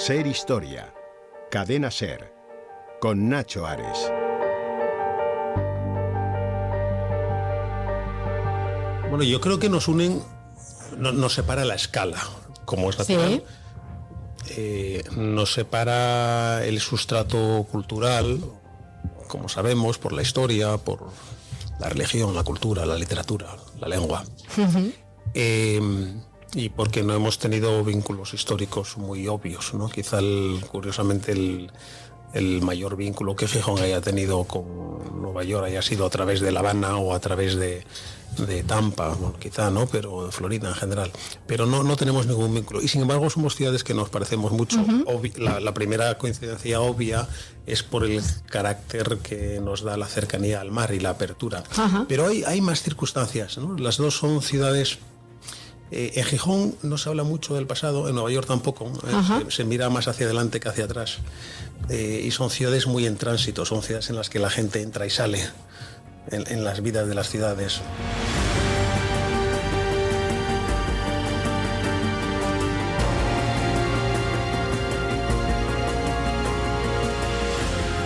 Ser Historia, Cadena Ser, con Nacho Ares. Bueno, yo creo que nos unen, nos separa la escala, como es natural. Sí. Nos separa el sustrato cultural, como sabemos, por la historia, por la religión, la cultura, la literatura, la lengua. Uh-huh. Y porque no hemos tenido vínculos históricos muy obvios, ¿no? Quizá, curiosamente, el mayor vínculo que Gijón haya tenido con Nueva York haya sido a través de La Habana o a través de Tampa, bueno, quizá, ¿no? Pero de Florida en general. Pero no tenemos ningún vínculo. Y sin embargo somos ciudades que nos parecemos mucho. Uh-huh. La primera coincidencia obvia es por el carácter que nos da la cercanía al mar y la apertura. Uh-huh. Pero hay más circunstancias, ¿no? Las dos son ciudades... en Gijón no se habla mucho del pasado, en Nueva York tampoco, Uh-huh. se mira más hacia adelante que hacia atrás. Y son ciudades muy en tránsito, son ciudades en las que la gente entra y sale en las vidas de las ciudades.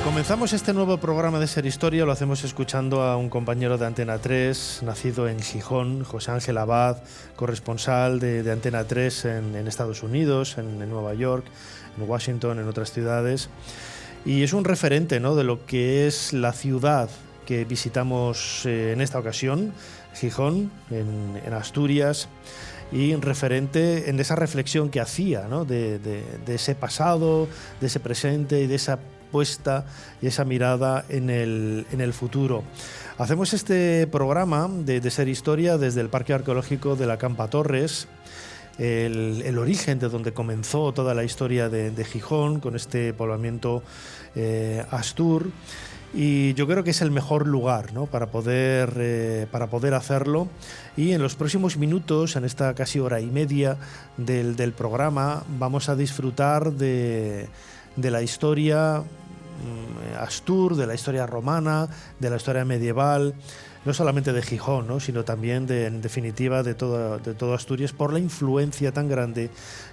Comenzamos este nuevo programa de Ser Historia, lo hacemos escuchando a un compañero de Antena 3, nacido en Gijón, José Ángel Abad, corresponsal de Antena 3 en Estados Unidos, en Nueva York, en Washington, en otras ciudades. Y es un referente, ¿no?, de lo que es la ciudad que visitamos en esta ocasión, Gijón, en Asturias, y un referente en esa reflexión que hacía, ¿no?, de ese pasado, de ese presente y de esa puesta y esa mirada en el futuro. Hacemos este programa de Ser Historia desde el Parque Arqueológico de la Campa Torres, el origen de donde comenzó toda la historia de Gijón, con este poblamiento astur. Y yo creo que es el mejor lugar, ¿no?, para poder hacerlo. Y en los próximos minutos, en esta casi hora y media del programa, vamos a disfrutar de la historia astur, de la historia romana, de la historia medieval, no solamente de Gijón, ¿no?, sino también en definitiva de todo Asturias, por la influencia tan grande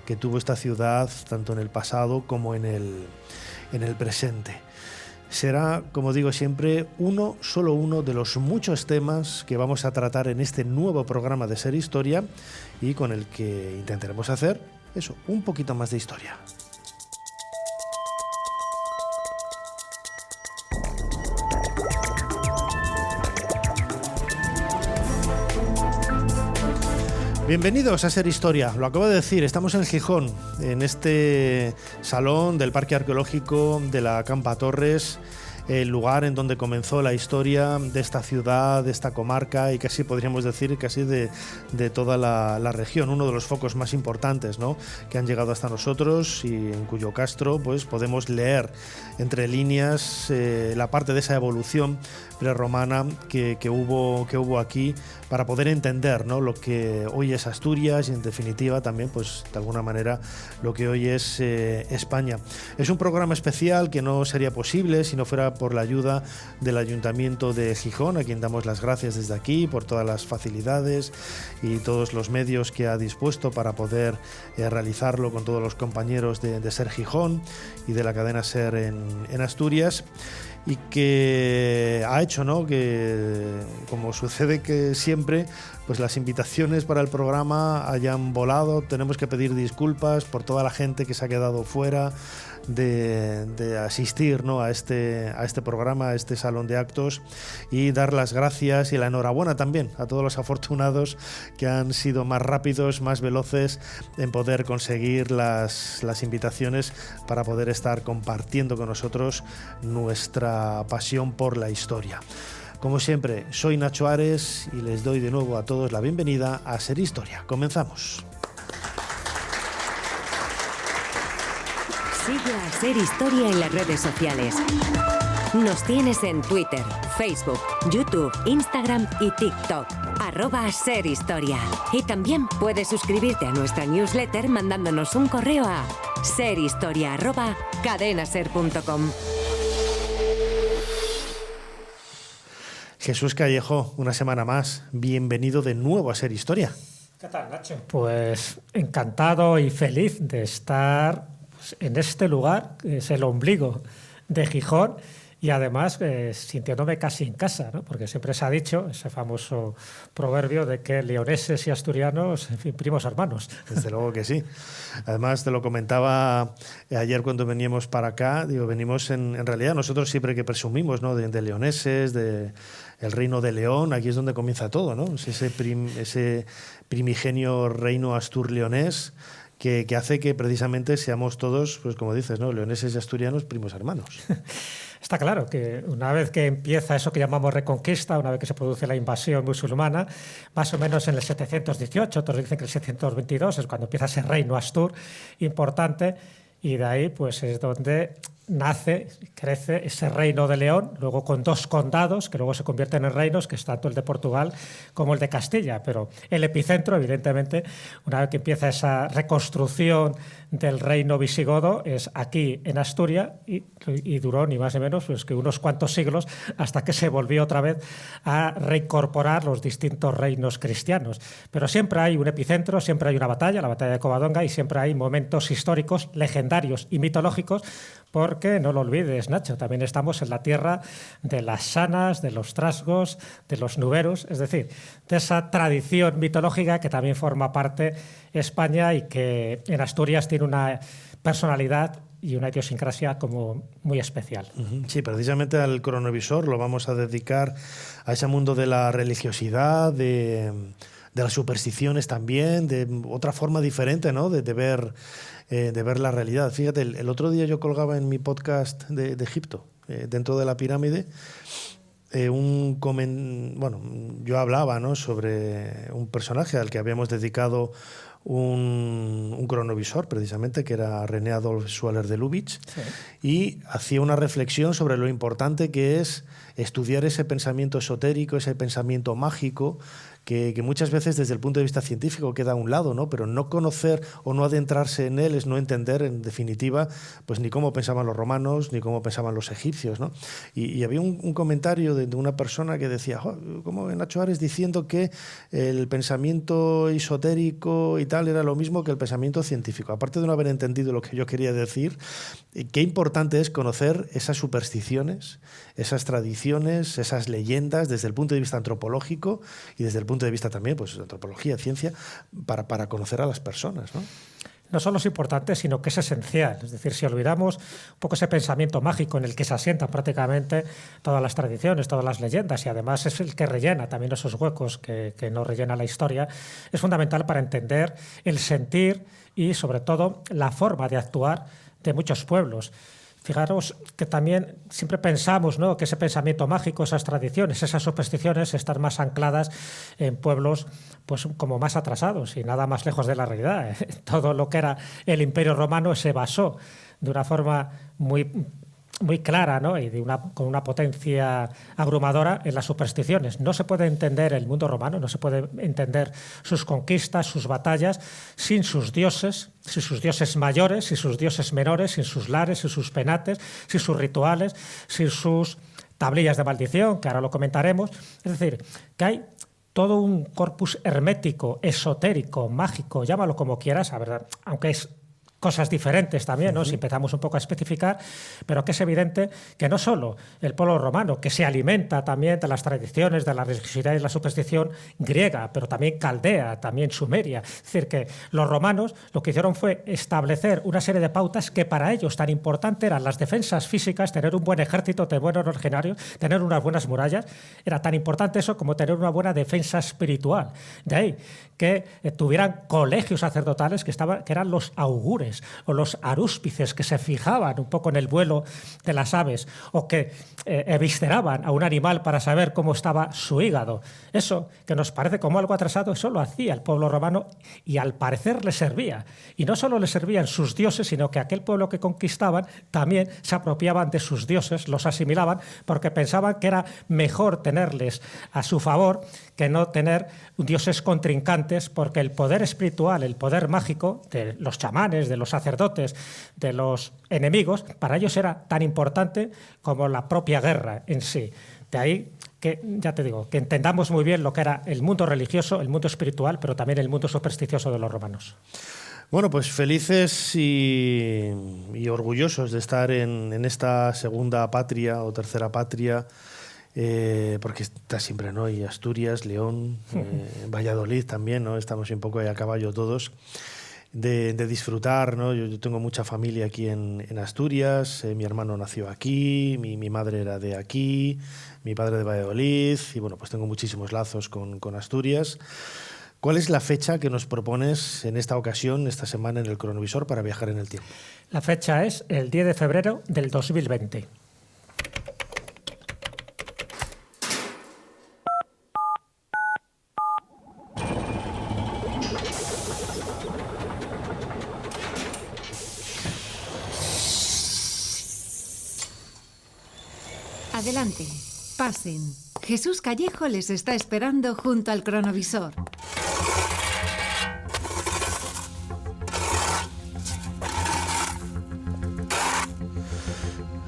que tuvo esta ciudad, tanto en el pasado como en el presente. Será, como digo siempre, solo uno de los muchos temas que vamos a tratar en este nuevo programa de Ser Historia y con el que intentaremos hacer eso, un poquito más de historia. Bienvenidos a Ser Historia. Lo acabo de decir, estamos en Gijón, en este salón del Parque Arqueológico de la Campa Torres, el lugar en donde comenzó la historia de esta ciudad, de esta comarca y casi podríamos decir casi de toda la región, uno de los focos más importantes, ¿no?, que han llegado hasta nosotros y en cuyo castro pues podemos leer entre líneas la parte de esa evolución prerromana que hubo aquí para poder entender, ¿no?, lo que hoy es Asturias y en definitiva también pues de alguna manera lo que hoy es España. Es un programa especial que no sería posible si no fuera por la ayuda del Ayuntamiento de Gijón, a quien damos las gracias desde aquí por todas las facilidades y todos los medios que ha dispuesto para poder realizarlo con todos los compañeros de Ser Gijón y de la cadena Ser en Asturias, y que ha hecho, ¿no?, que, como sucede que siempre, pues las invitaciones para el programa hayan volado. Tenemos que pedir disculpas por toda la gente que se ha quedado fuera de asistir, ¿no?, a este programa, a este salón de actos, y dar las gracias y la enhorabuena también a todos los afortunados que han sido más rápidos, más veloces en poder conseguir las invitaciones para poder estar compartiendo con nosotros nuestra pasión por la historia. Como siempre, soy Nacho Ares y les doy de nuevo a todos la bienvenida a Ser Historia. Comenzamos. Sigue a Ser Historia en las redes sociales. Nos tienes en Twitter, Facebook, YouTube, Instagram y TikTok. @SerHistoria. Y también puedes suscribirte a nuestra newsletter mandándonos un correo a serhistoria@cadenaser.com. Jesús Callejo, una semana más. Bienvenido de nuevo a Ser Historia. ¿Qué tal, Nacho? Pues encantado y feliz de estar en este lugar, es el ombligo de Gijón, y además sintiéndome casi en casa, ¿no? Porque siempre se ha dicho ese famoso proverbio de que leoneses y asturianos, en fin, primos hermanos. Desde luego que sí. Además, te lo comentaba ayer cuando veníamos para acá, digo, venimos en realidad nosotros siempre que presumimos, ¿no? de leoneses, de el reino de León, aquí es donde comienza todo, ¿no? Es ese primigenio reino astur-leonés que hace que precisamente seamos todos, pues como dices, ¿no? Leoneses y asturianos, primos hermanos. Está claro que una vez que empieza eso que llamamos reconquista, una vez que se produce la invasión musulmana, más o menos en el 718, otros dicen que el 722 es cuando empieza ese reino astur importante, y de ahí pues es donde nace, crece ese reino de León, luego con 2 condados que luego se convierten en reinos, que es tanto el de Portugal como el de Castilla, pero el epicentro, evidentemente, una vez que empieza esa reconstrucción del reino visigodo, es aquí en Asturias, y duró ni más ni menos pues, que unos cuantos siglos hasta que se volvió otra vez a reincorporar los distintos reinos cristianos. Pero siempre hay un epicentro, siempre hay una batalla, la batalla de Covadonga, y siempre hay momentos históricos, legendarios y mitológicos, porque no lo olvides, Nacho, también estamos en la tierra de las sanas, de los trasgos, de los nuberos, es decir, de esa tradición mitológica que también forma parte España y que en Asturias tiene una personalidad y una idiosincrasia como muy especial. Sí, precisamente al cronovisor lo vamos a dedicar a ese mundo de la religiosidad, de las supersticiones también, de otra forma diferente, ¿no? de ver la realidad. Fíjate, el otro día yo colgaba en mi podcast de Egipto, dentro de la pirámide, yo hablaba, ¿no? sobre un personaje al que habíamos dedicado un cronovisor, precisamente, que era René Adolf Schuller de Lubitsch, sí. Y hacía una reflexión sobre lo importante que es estudiar ese pensamiento esotérico, ese pensamiento mágico, que muchas veces desde el punto de vista científico queda a un lado, ¿no? Pero no conocer o no adentrarse en él es no entender, en definitiva, pues ni cómo pensaban los romanos, ni cómo pensaban los egipcios, ¿no? Y había un comentario de una persona que decía, ¿cómo Nacho Ares diciendo que el pensamiento esotérico y tal era lo mismo que el pensamiento científico? Aparte de no haber entendido lo que yo quería decir, qué importante es conocer esas supersticiones, esas tradiciones, esas leyendas desde el punto de vista antropológico y desde el punto de vista también, pues, antropología, ciencia, para conocer a las personas, ¿no? No solo es importante, sino que es esencial. Es decir, si olvidamos un poco ese pensamiento mágico en el que se asientan prácticamente todas las tradiciones, todas las leyendas, y además es el que rellena también esos huecos que no rellena la historia, es fundamental para entender el sentir y, sobre todo, la forma de actuar de muchos pueblos. Fijaros que también siempre pensamos, ¿no?, que ese pensamiento mágico, esas tradiciones, esas supersticiones están más ancladas en pueblos pues, como más atrasados y nada más lejos de la realidad. Todo lo que era el Imperio Romano se basó de una forma muy clara, ¿no? Y con una potencia abrumadora en las supersticiones. No se puede entender el mundo romano, no se puede entender sus conquistas, sus batallas, sin sus dioses mayores, sin sus dioses menores, sin sus lares, sin sus penates, sin sus rituales, sin sus tablillas de maldición, que ahora lo comentaremos. Es decir, que hay todo un corpus hermético, esotérico, mágico, llámalo como quieras, la verdad, aunque es cosas diferentes también, ¿no? Si empezamos un poco a especificar, pero que es evidente que no solo el pueblo romano, que se alimenta también de las tradiciones, de la religiosidad y la superstición griega, pero también caldea, también sumeria. Es decir, que los romanos lo que hicieron fue establecer una serie de pautas que para ellos tan importante eran las defensas físicas, tener un buen ejército, tener buenos legionarios, tener unas buenas murallas. Era tan importante eso como tener una buena defensa espiritual. De ahí que tuvieran colegios sacerdotales que eran los augures o los arúspices, que se fijaban un poco en el vuelo de las aves o que evisceraban a un animal para saber cómo estaba su hígado. Eso, que nos parece como algo atrasado, eso lo hacía el pueblo romano y al parecer le servía. Y no solo le servían sus dioses, sino que aquel pueblo que conquistaban también se apropiaban de sus dioses, los asimilaban porque pensaban que era mejor tenerles a su favor que no tener dioses contrincantes, porque el poder espiritual, el poder mágico de los chamanes, de los sacerdotes, de los enemigos, para ellos era tan importante como la propia guerra en sí. De ahí que, ya te digo, que entendamos muy bien lo que era el mundo religioso, el mundo espiritual, pero también el mundo supersticioso de los romanos. Bueno, pues felices y orgullosos de estar en esta segunda patria o tercera patria, porque está siempre, ¿no? Y Asturias, León, Valladolid también, ¿no? Estamos un poco a caballo todos. De disfrutar, ¿no? Yo tengo mucha familia aquí en Asturias, mi hermano nació aquí, mi madre era de aquí, mi padre de Valladolid, y bueno, pues tengo muchísimos lazos con Asturias. ¿Cuál es la fecha que nos propones en esta ocasión, esta semana en el cronovisor, para viajar en el tiempo? La fecha es el 10 de febrero del 2020. Adelante, pasen. Jesús Callejo les está esperando junto al cronovisor.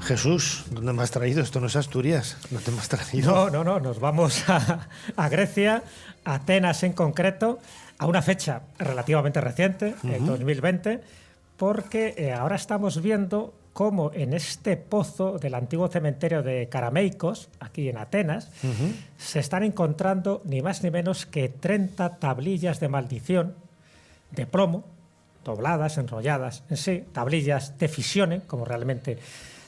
Jesús, ¿dónde me has traído? Esto no es Asturias, ¿no te me has traído? No, nos vamos a Grecia, a Atenas en concreto, a una fecha relativamente reciente, el 2020, porque ahora estamos viendo cómo en este pozo del antiguo cementerio de Karameikos, aquí en Atenas, se están encontrando ni más ni menos que 30 tablillas de maldición de plomo, dobladas, enrolladas en sí, tablillas de fisione, como realmente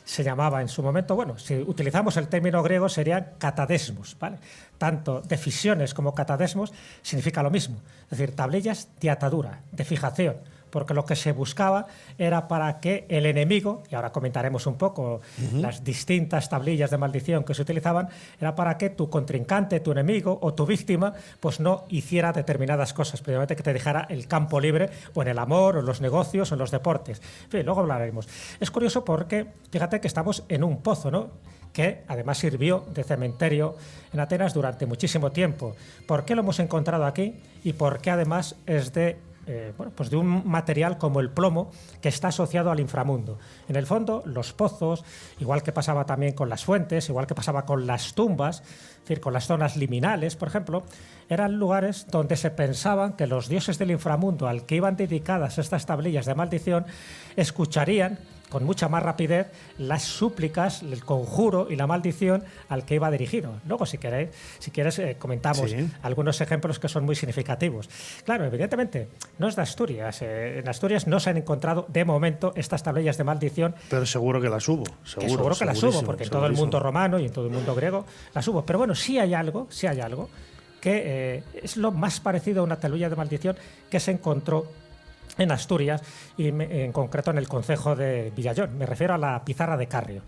se llamaba en su momento. Bueno, si utilizamos el término griego serían catadesmos, ¿vale? Tanto de fisiones como catadesmos significa lo mismo, es decir, tablillas de atadura, de fijación, porque lo que se buscaba era para que el enemigo, y ahora comentaremos un poco las distintas tablillas de maldición que se utilizaban, era para que tu contrincante, tu enemigo o tu víctima pues no hiciera determinadas cosas, precisamente que te dejara el campo libre o en el amor, o en los negocios, o en los deportes. En fin, luego hablaremos. Es curioso porque, fíjate que estamos en un pozo, ¿no?, que además sirvió de cementerio en Atenas durante muchísimo tiempo. ¿Por qué lo hemos encontrado aquí? Y por qué además es de pues de un material como el plomo que está asociado al inframundo. En el fondo, los pozos, igual que pasaba también con las fuentes, igual que pasaba con las tumbas, es decir, con las zonas liminales, por ejemplo, eran lugares donde se pensaban que los dioses del inframundo al que iban dedicadas estas tablillas de maldición escucharían con mucha más rapidez las súplicas, el conjuro y la maldición al que iba dirigido. Luego, si quieres, comentamos algunos ejemplos que son muy significativos. Claro, evidentemente, no es de Asturias. En Asturias no se han encontrado, de momento, estas tablillas de maldición. Pero seguro que las hubo. Seguro que las hubo, porque en todo el mundo romano y en todo el mundo griego las hubo. Pero bueno, sí hay algo que es lo más parecido a una tablilla de maldición que se encontró en Asturias y en concreto en el concejo de Villallón. Me refiero a la pizarra de Carrio.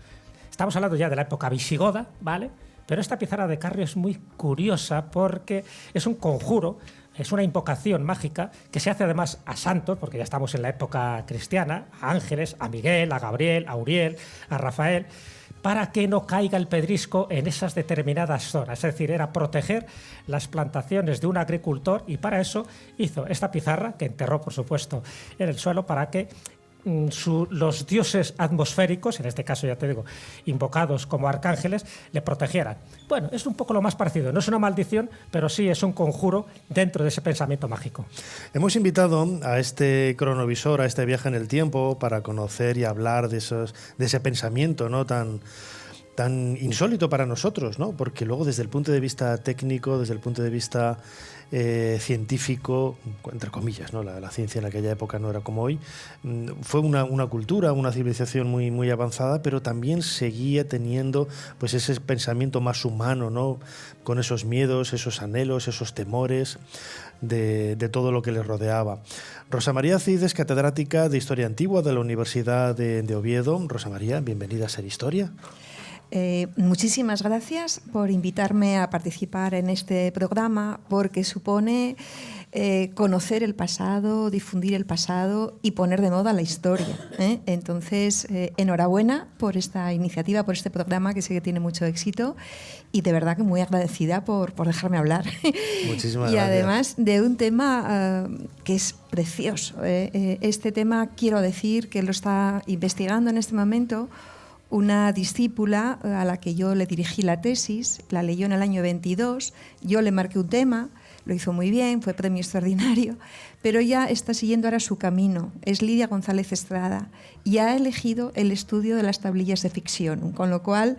Estamos hablando ya de la época visigoda, ¿vale? Pero esta pizarra de Carrio es muy curiosa porque es un conjuro, es una invocación mágica que se hace además a santos, porque ya estamos en la época cristiana, a ángeles, a Miguel, a Gabriel, a Uriel, a Rafael, para que no caiga el pedrisco en esas determinadas zonas. Es decir, era proteger las plantaciones de un agricultor y para eso hizo esta pizarra, que enterró, por supuesto, en el suelo, para que los dioses atmosféricos, en este caso ya te digo, invocados como arcángeles, le protegieran. Bueno, es un poco lo más parecido. No es una maldición, pero sí es un conjuro dentro de ese pensamiento mágico. Hemos invitado a este cronovisor, a este viaje en el tiempo, para conocer y hablar de ese pensamiento, ¿no?, tan insólito para nosotros, ¿no? Porque luego desde el punto de vista técnico, desde el punto de vista científico, entre comillas, ¿no? La ciencia en aquella época no era como hoy, fue una cultura, una civilización muy, muy avanzada, pero también seguía teniendo pues ese pensamiento más humano, ¿no?, con esos miedos, esos anhelos, esos temores de todo lo que les rodeaba. Rosa María Cid es catedrática de Historia Antigua de la Universidad de Oviedo. Rosa María, bienvenida a Ser Historia. Muchísimas gracias por invitarme a participar en este programa, porque supone conocer el pasado, difundir el pasado y poner de moda la historia, ¿eh? Entonces, enhorabuena por esta iniciativa, por este programa que sé que tiene mucho éxito y de verdad que muy agradecida por dejarme hablar. Muchísimas y gracias. además de un tema que es precioso. Este tema quiero decir que lo está investigando en este momento una discípula a la que yo le dirigí la tesis, la leyó en el año 22, yo le marqué un tema lo hizo muy bien, fue premio extraordinario, pero ella está siguiendo ahora su camino. Es Lidia González Estrada y ha elegido el estudio de las tablillas de ficción, con lo cual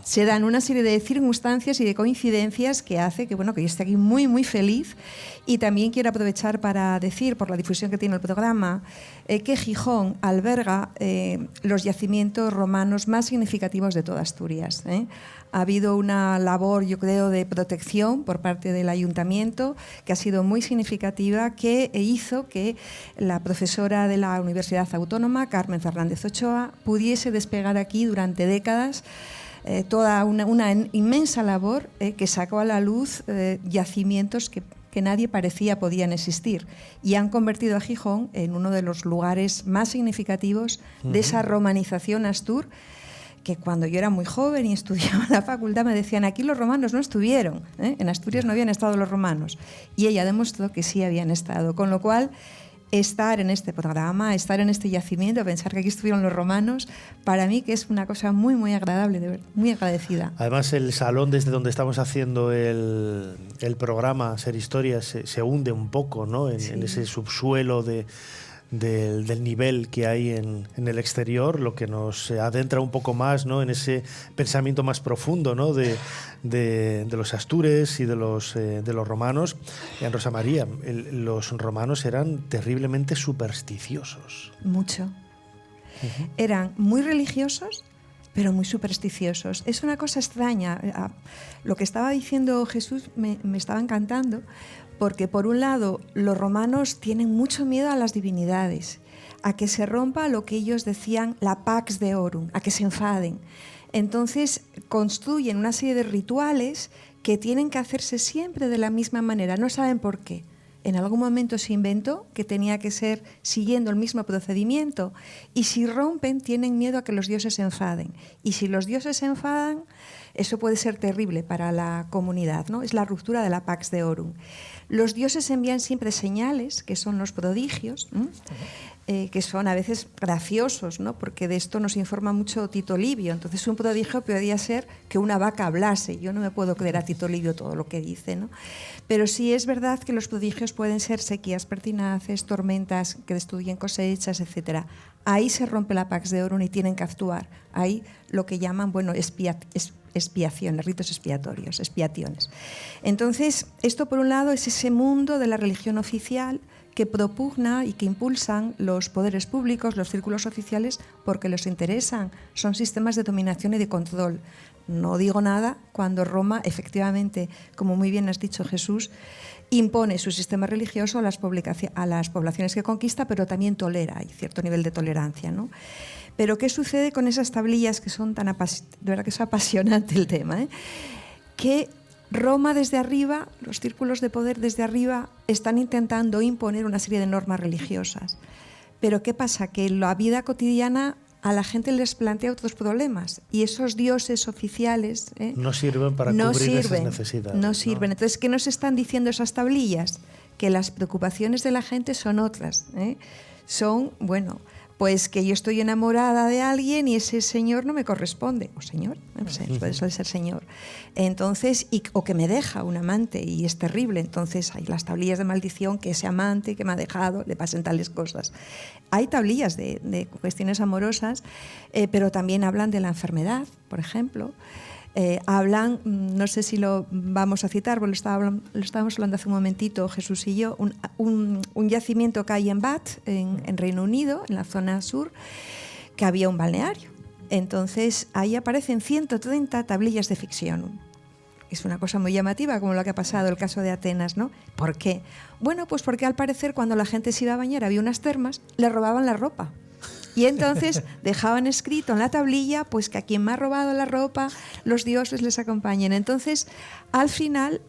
se dan una serie de circunstancias y de coincidencias que hace que, bueno, que yo esté aquí muy, muy feliz. Y también quiero aprovechar para decir, por la difusión que tiene el programa, que Gijón alberga los yacimientos romanos más significativos de toda Asturias. Ha habido una labor, yo creo, de protección por parte del ayuntamiento que ha sido muy significativa, que hizo que la profesora de la Universidad Autónoma, Carmen Fernández Ochoa, pudiese despegar aquí durante décadas toda una inmensa labor que sacó a la luz yacimientos que nadie parecía podían existir, y han convertido a Gijón en uno de los lugares más significativos de esa romanización astur, que cuando yo era muy joven y estudiaba en la facultad me decían, aquí los romanos no estuvieron, en Asturias no habían estado los romanos, y ella demostró que sí habían estado, con lo cual estar en este programa, estar en este yacimiento, pensar que aquí estuvieron los romanos, para mí que es una cosa muy, muy agradable, muy agradecida. Además, el salón desde donde estamos haciendo el programa Ser Historia se hunde un poco, ¿no? En ese subsuelo del nivel que hay en el exterior, lo que nos adentra un poco más, ¿no? En ese pensamiento más profundo, ¿no? de los astures y de los romanos. En Rosa María, los romanos eran terriblemente supersticiosos. Mucho. Eran muy religiosos, pero muy supersticiosos. Es una cosa extraña. Lo que estaba diciendo Jesús me estaba encantando, porque por un lado los romanos tienen mucho miedo a las divinidades, a que se rompa lo que ellos decían la pax deorum, a que se enfaden. Entonces construyen una serie de rituales que tienen que hacerse siempre de la misma manera, no saben por qué. En algún momento se inventó que tenía que ser siguiendo el mismo procedimiento, y si rompen tienen miedo a que los dioses se enfaden, y si los dioses se enfadan, eso puede ser terrible para la comunidad, ¿no? Es la ruptura de la pax deorum. Los dioses envían siempre señales, que son los prodigios, que son a veces graciosos, ¿no? Porque de esto nos informa mucho Tito Livio. Entonces, un prodigio podría ser que una vaca hablase. Yo no me puedo creer a Tito Livio todo lo que dice, ¿no? Pero sí es verdad que los prodigios pueden ser sequías pertinaces, tormentas que destruyen cosechas, etc. Ahí se rompe la pax deorum y tienen que actuar. Ahí lo que llaman, bueno, expiaciones, ritos expiatorios, expiaciones. Entonces, esto por un lado es ese mundo de la religión oficial que propugna y que impulsan los poderes públicos, los círculos oficiales, porque les interesan. Son sistemas de dominación y de control. No digo nada cuando Roma, efectivamente, como muy bien has dicho, Jesús, impone su sistema religioso a las poblaciones que conquista, pero también tolera, hay cierto nivel de tolerancia, ¿no? Pero ¿qué sucede con esas tablillas que son tan de verdad que es apasionante el tema, que Roma desde arriba, los círculos de poder desde arriba, están intentando imponer una serie de normas religiosas. Pero ¿qué pasa? Que en la vida cotidiana a la gente les plantea otros problemas, y esos dioses oficiales no sirven para cubrir esas necesidades. No sirven. Entonces, ¿qué nos están diciendo esas tablillas? Que las preocupaciones de la gente son otras. Son, bueno, pues que yo estoy enamorada de alguien y ese señor no me corresponde. O señor, no sé, puede ser señor. Entonces, o que me deja un amante y es terrible. Entonces hay las tablillas de maldición, que ese amante que me ha dejado le pasen tales cosas. Hay tablillas de cuestiones amorosas, pero también hablan de la enfermedad, por ejemplo. Hablan, no sé si lo vamos a citar, porque lo estábamos hablando hace un momentito Jesús y yo, un yacimiento que hay en Bath, en Reino Unido, en la zona sur, que había un balneario. Entonces ahí aparecen 130 tablillas de ficción. Es una cosa muy llamativa, como lo que ha pasado el caso de Atenas, ¿no? ¿Por qué? Bueno, pues porque al parecer cuando la gente se iba a bañar había unas termas, le robaban la ropa. Y entonces dejaban escrito en la tablilla, pues que a quien me ha robado la ropa, los dioses les acompañen. Entonces, al final,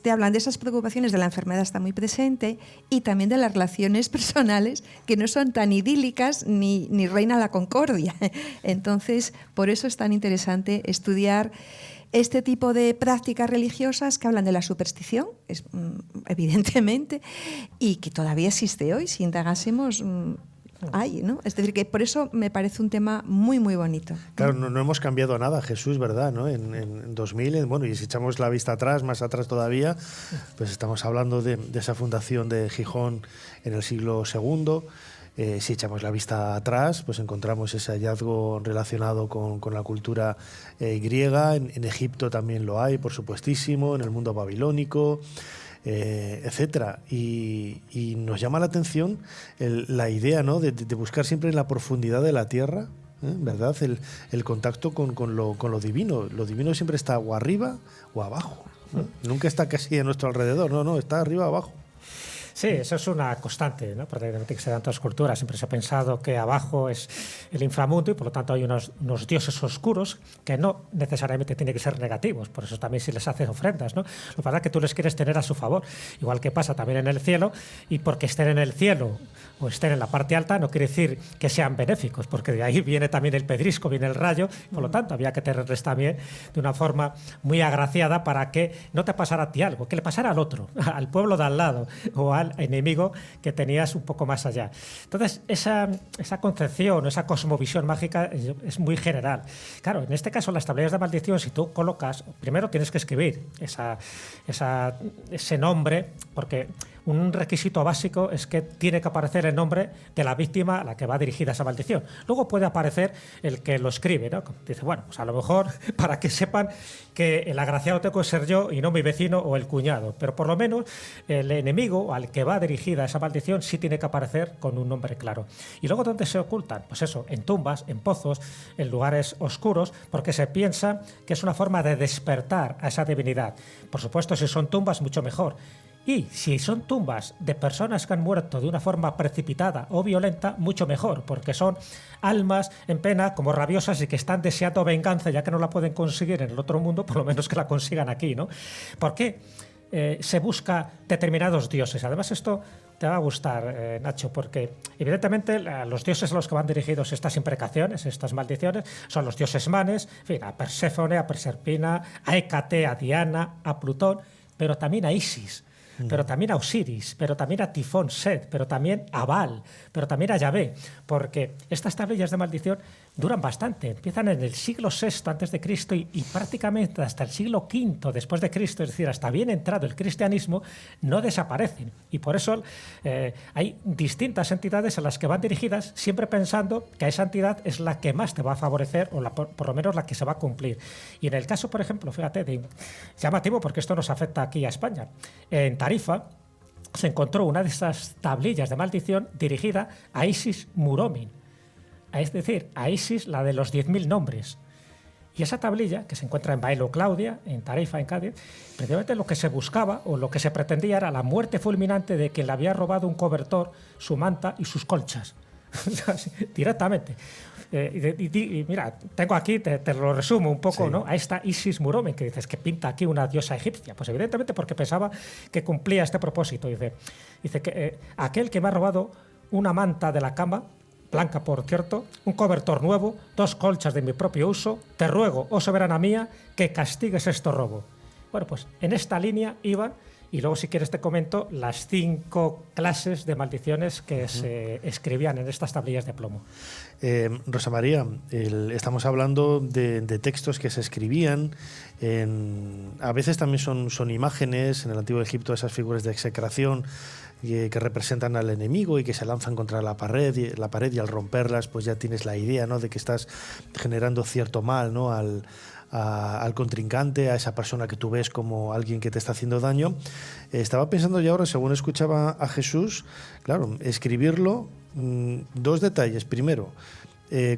te hablan de esas preocupaciones de la enfermedad, está muy presente, y también de las relaciones personales, que no son tan idílicas ni reina la concordia. Entonces, por eso es tan interesante estudiar este tipo de prácticas religiosas que hablan de la superstición, evidentemente, y que todavía existe hoy. Si indagásemos, hay, ¿no? Es decir, que por eso me parece un tema muy, muy bonito. Claro, no hemos cambiado nada, Jesús, ¿verdad? ¿No? En 2000, bueno, y si echamos la vista atrás, más atrás todavía, pues estamos hablando de esa fundación de Gijón en el siglo II. Si echamos la vista atrás, pues encontramos ese hallazgo relacionado con la cultura griega. En Egipto también lo hay, por supuestísimo, en el mundo babilónico, etcétera. Y nos llama la atención la idea, ¿no?, de buscar siempre en la profundidad de la tierra, ¿verdad?, el contacto con lo divino. Lo divino siempre está o arriba o abajo, ¿no? Nunca está casi a nuestro alrededor, no, está arriba o abajo. Sí, eso es una constante, ¿no? Prácticamente que se da en todas culturas. Siempre se ha pensado que abajo es el inframundo y por lo tanto hay unos dioses oscuros que no necesariamente tienen que ser negativos. Por eso también si les haces ofrendas, ¿no? Lo que pasa es que tú les quieres tener a su favor. Igual que pasa también en el cielo, y porque estén en el cielo o estén en la parte alta no quiere decir que sean benéficos, porque de ahí viene también el pedrisco, viene el rayo, por lo tanto había que tenerles también de una forma muy agraciada para que no te pasara a ti algo, que le pasara al otro, al pueblo de al lado o al enemigo que tenías un poco más allá. Entonces, esa concepción, esa cosmovisión mágica es muy general. Claro, en este caso, las tablillas de maldición, si tú colocas, primero tienes que escribir ese nombre, porque un requisito básico es que tiene que aparecer el nombre de la víctima a la que va dirigida esa maldición. Luego puede aparecer el que lo escribe, ¿no? Dice, bueno, pues a lo mejor para que sepan que el agraciado tengo que ser yo y no mi vecino o el cuñado, pero por lo menos el enemigo al que va dirigida esa maldición sí tiene que aparecer con un nombre claro. Y luego, ¿dónde se ocultan? Pues eso, en tumbas, en pozos, en lugares oscuros, porque se piensa que es una forma de despertar a esa divinidad. Por supuesto, si son tumbas, mucho mejor. Y si son tumbas de personas que han muerto de una forma precipitada o violenta, mucho mejor, porque son almas en pena, como rabiosas y que están deseando venganza, ya que no la pueden conseguir en el otro mundo, por lo menos que la consigan aquí, ¿no? ¿Por qué se busca determinados dioses? Además, esto te va a gustar, Nacho, porque evidentemente los dioses a los que van dirigidos estas imprecaciones, estas maldiciones, son los dioses manes, en fin, a Perséfone, a Proserpina, a Hécate, a Diana, a Plutón, pero también a Isis, pero también a Osiris, pero también a Tifón Set, pero también a Baal, pero también a Yahvé, porque estas tablillas de maldición duran bastante, empiezan en el siglo VI a.C. y prácticamente hasta el siglo V después de Cristo, es decir, hasta bien entrado el cristianismo, no desaparecen. Y por eso hay distintas entidades a las que van dirigidas, siempre pensando que a esa entidad es la que más te va a favorecer o por lo menos la que se va a cumplir. Y en el caso, por ejemplo, fíjate, llamativo porque esto nos afecta aquí a España, en Tarifa se encontró una de esas tablillas de maldición dirigida a Isis Muromin, es decir, a Isis, la de los 10.000 nombres. Y esa tablilla, que se encuentra en Bailo Claudia, en Tarifa, en Cádiz, precisamente lo que se buscaba o lo que se pretendía era la muerte fulminante de quien le había robado un cobertor, su manta y sus colchas. Directamente. Y mira, tengo aquí, te lo resumo un poco, sí, ¿no? A esta Isis Muromen, que dices que pinta aquí una diosa egipcia. Pues evidentemente porque pensaba que cumplía este propósito. Dice que aquel que me ha robado una manta de la cama, blanca por cierto, un cobertor nuevo, 2 colchas de mi propio uso, te ruego, oh soberana mía, que castigues este robo. Bueno, pues en esta línea iban. Y luego, si quieres, te comento las 5 clases de maldiciones que se escribían en estas tablillas de plomo. Rosa María, estamos hablando de textos que se escribían. A veces también son imágenes. En el Antiguo Egipto, esas figuras de execración que representan al enemigo y que se lanzan contra la pared y al romperlas, pues ya tienes la idea, ¿no?, de que estás generando cierto mal, ¿no?, al contrincante, a esa persona que tú ves como alguien que te está haciendo daño. Estaba pensando ya ahora, según escuchaba a Jesús, claro, escribirlo, 2 detalles. Primero,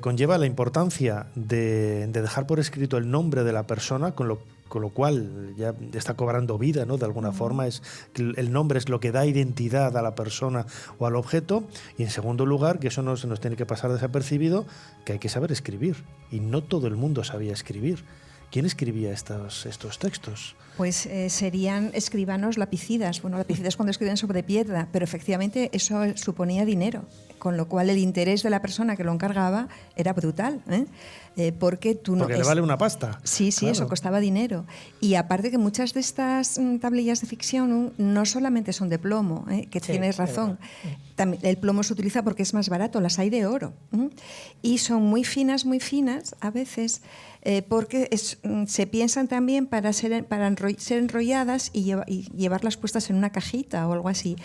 conlleva la importancia de dejar por escrito el nombre de la persona, con lo cual ya está cobrando vida, ¿no?, de alguna forma. El nombre es lo que da identidad a la persona o al objeto. Y en segundo lugar, que eso no se nos tiene que pasar desapercibido, que hay que saber escribir. Y no todo el mundo sabía escribir. ¿Quién escribía estos textos? Pues serían escribanos lapicidas. Bueno, lapicidas cuando escriben sobre piedra, pero efectivamente eso suponía dinero, con lo cual el interés de la persona que lo encargaba era brutal, porque le vale una pasta. Sí, claro. Eso costaba dinero. Y aparte que muchas de estas tablillas de ficción no solamente son de plomo, que sí, tienes razón, el plomo se utiliza porque es más barato, las hay de oro. Y son muy finas a veces, porque se piensan también para ser enrolladas y llevarlas puestas en una cajita o algo así.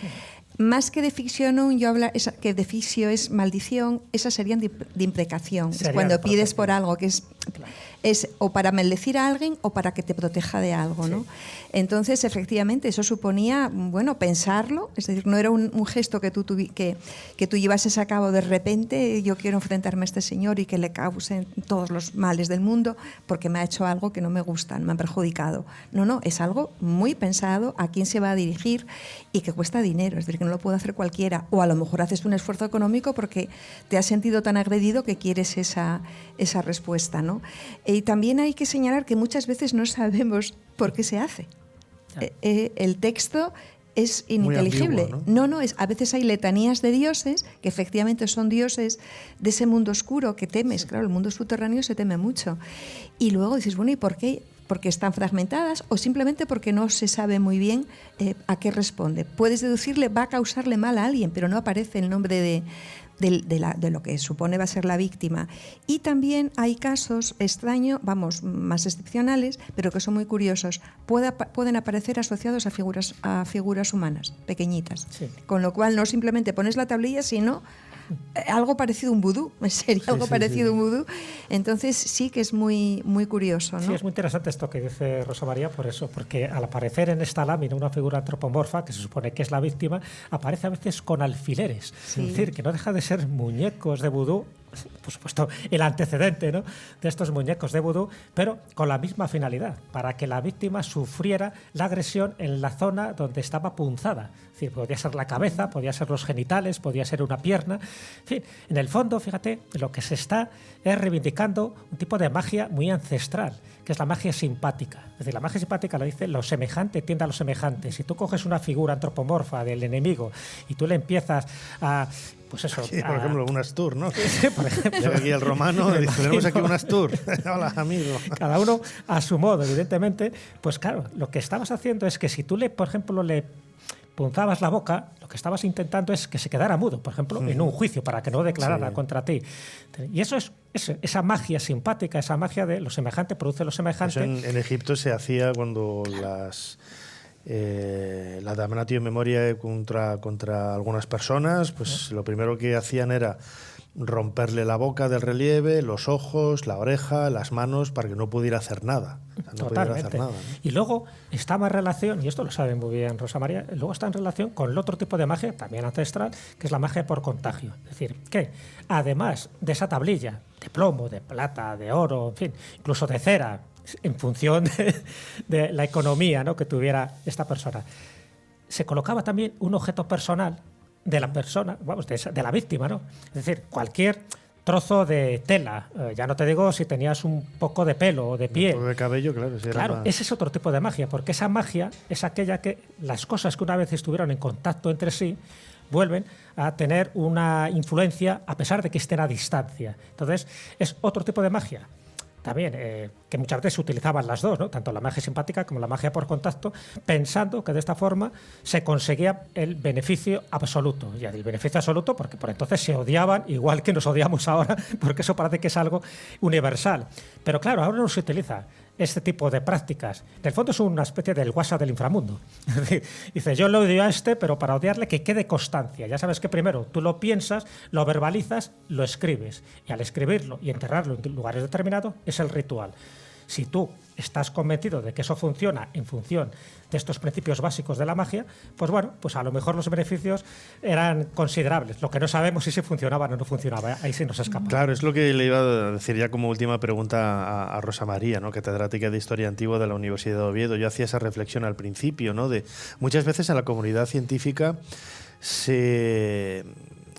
Más que de ficción, yo hablo que de ficción es maldición, esas serían de imprecación. Es cuando pides por algo que es o para maldecir a alguien o para que te proteja de algo, ¿no? Entonces, efectivamente, eso suponía, bueno, pensarlo, es decir, no era un gesto que tú llevases a cabo de repente, yo quiero enfrentarme a este señor y que le causen todos los males del mundo porque me ha hecho algo que no me gusta, me han perjudicado. No, es algo muy pensado, a quién se va a dirigir y que cuesta dinero, es decir, que no lo puede hacer cualquiera, o a lo mejor haces un esfuerzo económico porque te has sentido tan agredido que quieres esa respuesta, ¿no? Y también hay que señalar que muchas veces no sabemos por qué se hace. El texto es ininteligible. Ambiguo, ¿no? A veces hay letanías de dioses que efectivamente son dioses de ese mundo oscuro que temes. Claro, el mundo subterráneo se teme mucho. Y luego dices, bueno, ¿y por qué? Porque están fragmentadas o simplemente porque no se sabe muy bien a qué responde. Puedes deducirle, va a causarle mal a alguien, pero no aparece el nombre de lo que supone va a ser la víctima. Y también hay casos extraños, más excepcionales, pero que son muy curiosos. Pueden aparecer asociados a figuras humanas, pequeñitas. Sí. Con lo cual no simplemente pones la tablilla, sino algo parecido a un vudú, sería algo parecido a un vudú. Entonces sí que es muy, muy curioso, ¿no? Sí, es muy interesante esto que dice Rosa María por eso, porque al aparecer en esta lámina una figura antropomorfa, que se supone que es la víctima, aparece a veces con alfileres. Sí. Es decir, que no deja de ser muñecos de vudú, por supuesto el antecedente, ¿no?, de estos muñecos de vudú, pero con la misma finalidad, para que la víctima sufriera la agresión en la zona donde estaba punzada. Es decir, podía ser la cabeza, podía ser los genitales, podía ser una pierna. En fin, en el fondo, fíjate, lo que se está es reivindicando un tipo de magia muy ancestral, que es la magia simpática. Es decir, la magia simpática lo dice, lo semejante tiende a lo semejante. Si tú coges una figura antropomorfa del enemigo y tú le empiezas a... Pues eso, sí, por ejemplo, un Astur, ¿no? Sí, por ejemplo. Llega aquí el romano y dice, tenemos aquí un Astur. Hola, amigo. Cada uno a su modo, evidentemente. Pues claro, lo que estabas haciendo es que si tú, por ejemplo, le punzabas la boca, lo que estabas intentando es que se quedara mudo, por ejemplo, en un juicio, para que no declarara contra ti. Y eso es esa magia simpática, esa magia de lo semejante produce lo semejante. Eso en Egipto se hacía cuando la damnatio memoria contra algunas personas, pues lo primero que hacían era romperle la boca del relieve, los ojos, la oreja, las manos, para que no pudiera hacer nada. O sea, no pudiera hacer nada, ¿no? Y luego está más relación, y esto lo sabe muy bien Rosa María, luego está en relación con el otro tipo de magia, también ancestral, que es la magia por contagio. Es decir, que además de esa tablilla de plomo, de plata, de oro, en fin, incluso de cera, en función de la economía, ¿no?, que tuviera esta persona, se colocaba también un objeto personal de la persona, de la víctima, ¿no? Es decir, cualquier trozo de tela, ya no te digo si tenías un poco de pelo o de piel. Un poco de cabello, claro. Si claro, ese es otro tipo de magia, porque esa magia es aquella que las cosas que una vez estuvieron en contacto entre sí vuelven a tener una influencia a pesar de que estén a distancia. Entonces, es otro tipo de magia. También, que muchas veces se utilizaban las dos, ¿no?, tanto la magia simpática como la magia por contacto, pensando que de esta forma se conseguía el beneficio absoluto. Y el beneficio absoluto porque por entonces se odiaban igual que nos odiamos ahora, porque eso parece que es algo universal. Pero claro, ahora no se utiliza este tipo de prácticas. En el fondo es una especie del WhatsApp del inframundo. Es decir, dice, yo lo odio a pero para odiarle que quede constancia. Ya sabes que primero tú lo piensas, lo verbalizas, lo escribes. Y al escribirlo y enterrarlo en lugares determinados es el ritual. Si tú estás convencido de que eso funciona en función de estos principios básicos de la magia, pues bueno, pues a lo mejor los beneficios eran considerables. Lo que no sabemos es si funcionaba o no funcionaba. Ahí sí nos escapa. Claro, es lo que le iba a decir ya como última pregunta a Rosa María, ¿no?, catedrática de Historia Antigua de la Universidad de Oviedo. Yo hacía esa reflexión al principio, ¿no?, de muchas veces a la comunidad científica se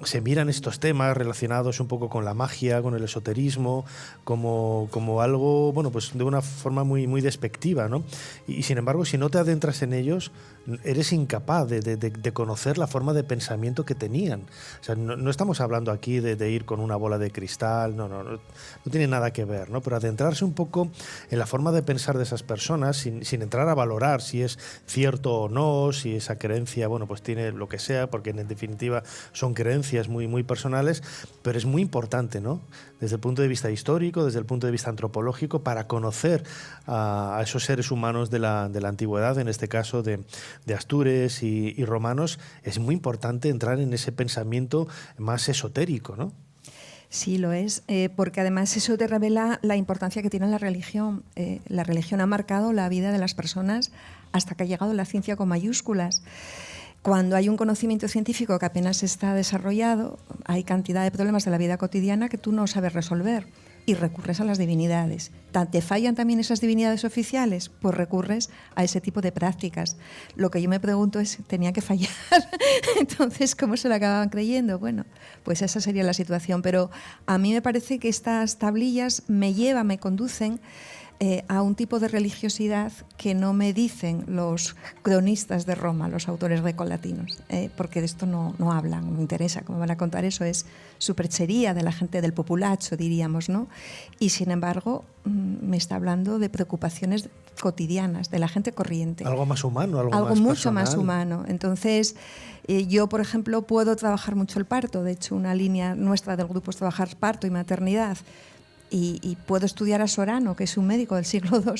se miran estos temas relacionados un poco con la magia, con el esoterismo, como algo, bueno, pues de una forma muy, muy despectiva, ¿no? Y sin embargo, si no te adentras en ellos, eres incapaz de conocer la forma de pensamiento que tenían. O sea, no estamos hablando aquí de ir con una bola de cristal, no tiene nada que ver, ¿no? Pero adentrarse un poco en la forma de pensar de esas personas sin entrar a valorar si es cierto o no, si esa creencia, bueno, pues tiene lo que sea, porque en definitiva son creencias muy, muy personales, pero es muy importante, ¿no? Desde el punto de vista histórico, desde el punto de vista antropológico, para conocer a esos seres humanos de la antigüedad, en este caso de astures y romanos, es muy importante entrar en ese pensamiento más esotérico, ¿no? Sí, lo es, porque además eso te revela la importancia que tiene la religión. La religión ha marcado la vida de las personas hasta que ha llegado la ciencia con mayúsculas. Cuando hay un conocimiento científico que apenas está desarrollado, hay cantidad de problemas de la vida cotidiana que tú no sabes resolver y recurres a las divinidades. ¿Te fallan también esas divinidades oficiales? Pues recurres a ese tipo de prácticas. Lo que yo me pregunto es, ¿tenía que fallar? Entonces, ¿cómo se lo acababan creyendo? Bueno, pues esa sería la situación. Pero a mí me parece que estas tablillas me conducen a un tipo de religiosidad que no me dicen los cronistas de Roma, los autores grecolatinos, porque de esto no hablan, no me interesa cómo van a contar eso, es superchería de la gente del populacho, diríamos, ¿no? Y sin embargo, me está hablando de preocupaciones cotidianas, de la gente corriente. Algo más humano, algo más mucho personal. Más humano. Entonces, yo, por ejemplo, puedo trabajar mucho el parto, de hecho, una línea nuestra del grupo es trabajar parto y maternidad, y puedo estudiar a Sorano, que es un médico del siglo II,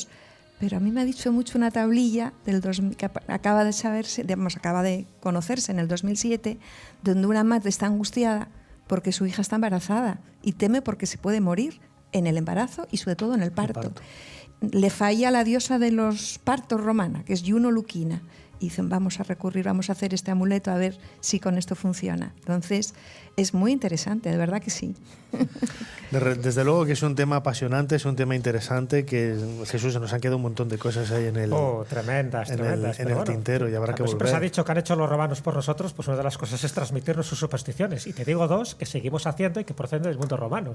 pero a mí me ha dicho mucho una tablilla que acaba de conocerse en el 2007, donde una madre está angustiada porque su hija está embarazada y teme porque se puede morir en el embarazo y sobre todo en el parto. Le falla la diosa de los partos romana, que es Juno Luquina, y dicen, vamos a hacer este amuleto a ver si con esto funciona. Entonces, es muy interesante, de verdad que sí. Desde luego que es un tema apasionante, es un tema interesante, que Jesús, se nos han quedado un montón de cosas ahí en el, tremendas. en el tintero, y habrá que volver. Siempre se ha dicho que han hecho los romanos por nosotros, pues una de las cosas es transmitirnos sus supersticiones. Y te digo dos que seguimos haciendo y que proceden del mundo romano.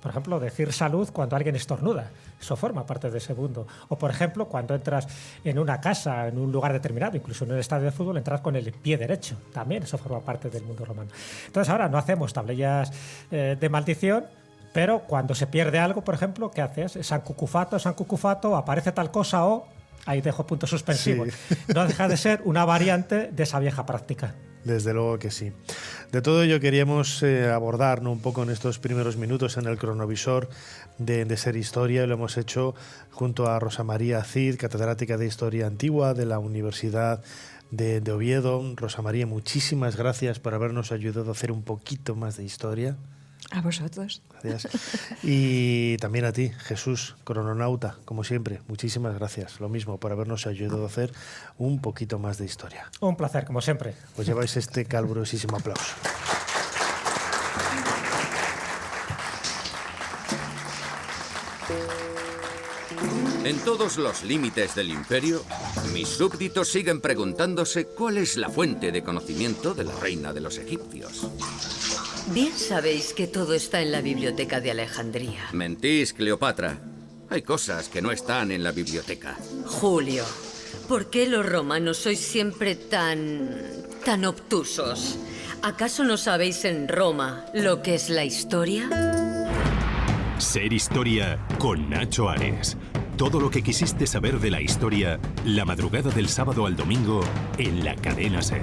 Por ejemplo, decir salud cuando alguien estornuda. Eso forma parte de ese mundo. O, por ejemplo, cuando entras en una casa, en un lugar determinado, incluso en un estadio de fútbol, entras con el pie derecho. También eso forma parte del mundo romano. Entonces ahora no hacemos tablillas de maldición, pero cuando se pierde algo, por ejemplo, ¿qué haces? San Cucufato, aparece tal cosa o... Ahí dejo punto suspensivo. Sí. No deja de ser una variante de esa vieja práctica. Desde luego que sí. De todo ello queríamos abordar, ¿no?, un poco en estos primeros minutos en el cronovisor de Ser Historia. Lo hemos hecho junto a Rosa María Cid, catedrática de Historia Antigua de la Universidad de Oviedo. Rosa María, muchísimas gracias por habernos ayudado a hacer un poquito más de historia. A vosotros. Gracias. Y también a ti, Jesús, crononauta, como siempre, muchísimas gracias. Lo mismo, por habernos ayudado a hacer un poquito más de historia. Un placer, como siempre. Pues lleváis este calurosísimo aplauso. En todos los límites del imperio, mis súbditos siguen preguntándose cuál es la fuente de conocimiento de la reina de los egipcios. Bien sabéis que todo está en la biblioteca de Alejandría. Mentís, Cleopatra. Hay cosas que no están en la biblioteca. Julio, ¿por qué los romanos sois siempre tan obtusos? ¿Acaso no sabéis en Roma lo que es la historia? Ser Historia con Nacho Ares. Todo lo que quisiste saber de la historia, la madrugada del sábado al domingo en la cadena SER.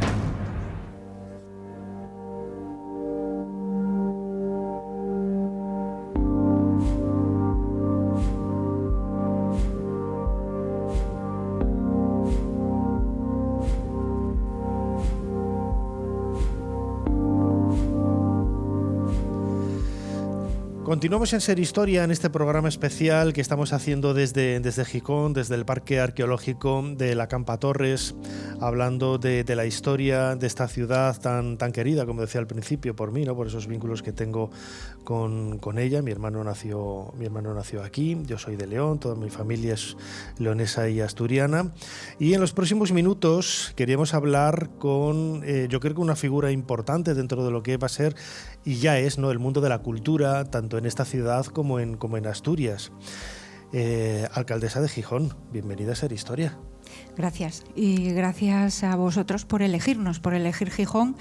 Continuamos en Ser Historia, en este programa especial que estamos haciendo desde Gijón, desde el Parque Arqueológico de la Campa Torres, hablando de la historia de esta ciudad tan querida, como decía al principio, por mí, ¿no? Por esos vínculos que tengo con ella. Mi hermano nació aquí, yo soy de León, toda mi familia es leonesa y asturiana. Y en los próximos minutos queríamos hablar con, yo creo que una figura importante dentro de lo que va a ser y ya es, ¿no?, el mundo de la cultura, tanto en esta ciudad como en Asturias. Alcaldesa de Gijón, bienvenida a Ser Historia. Gracias, y gracias a vosotros por elegirnos, por elegir Gijón.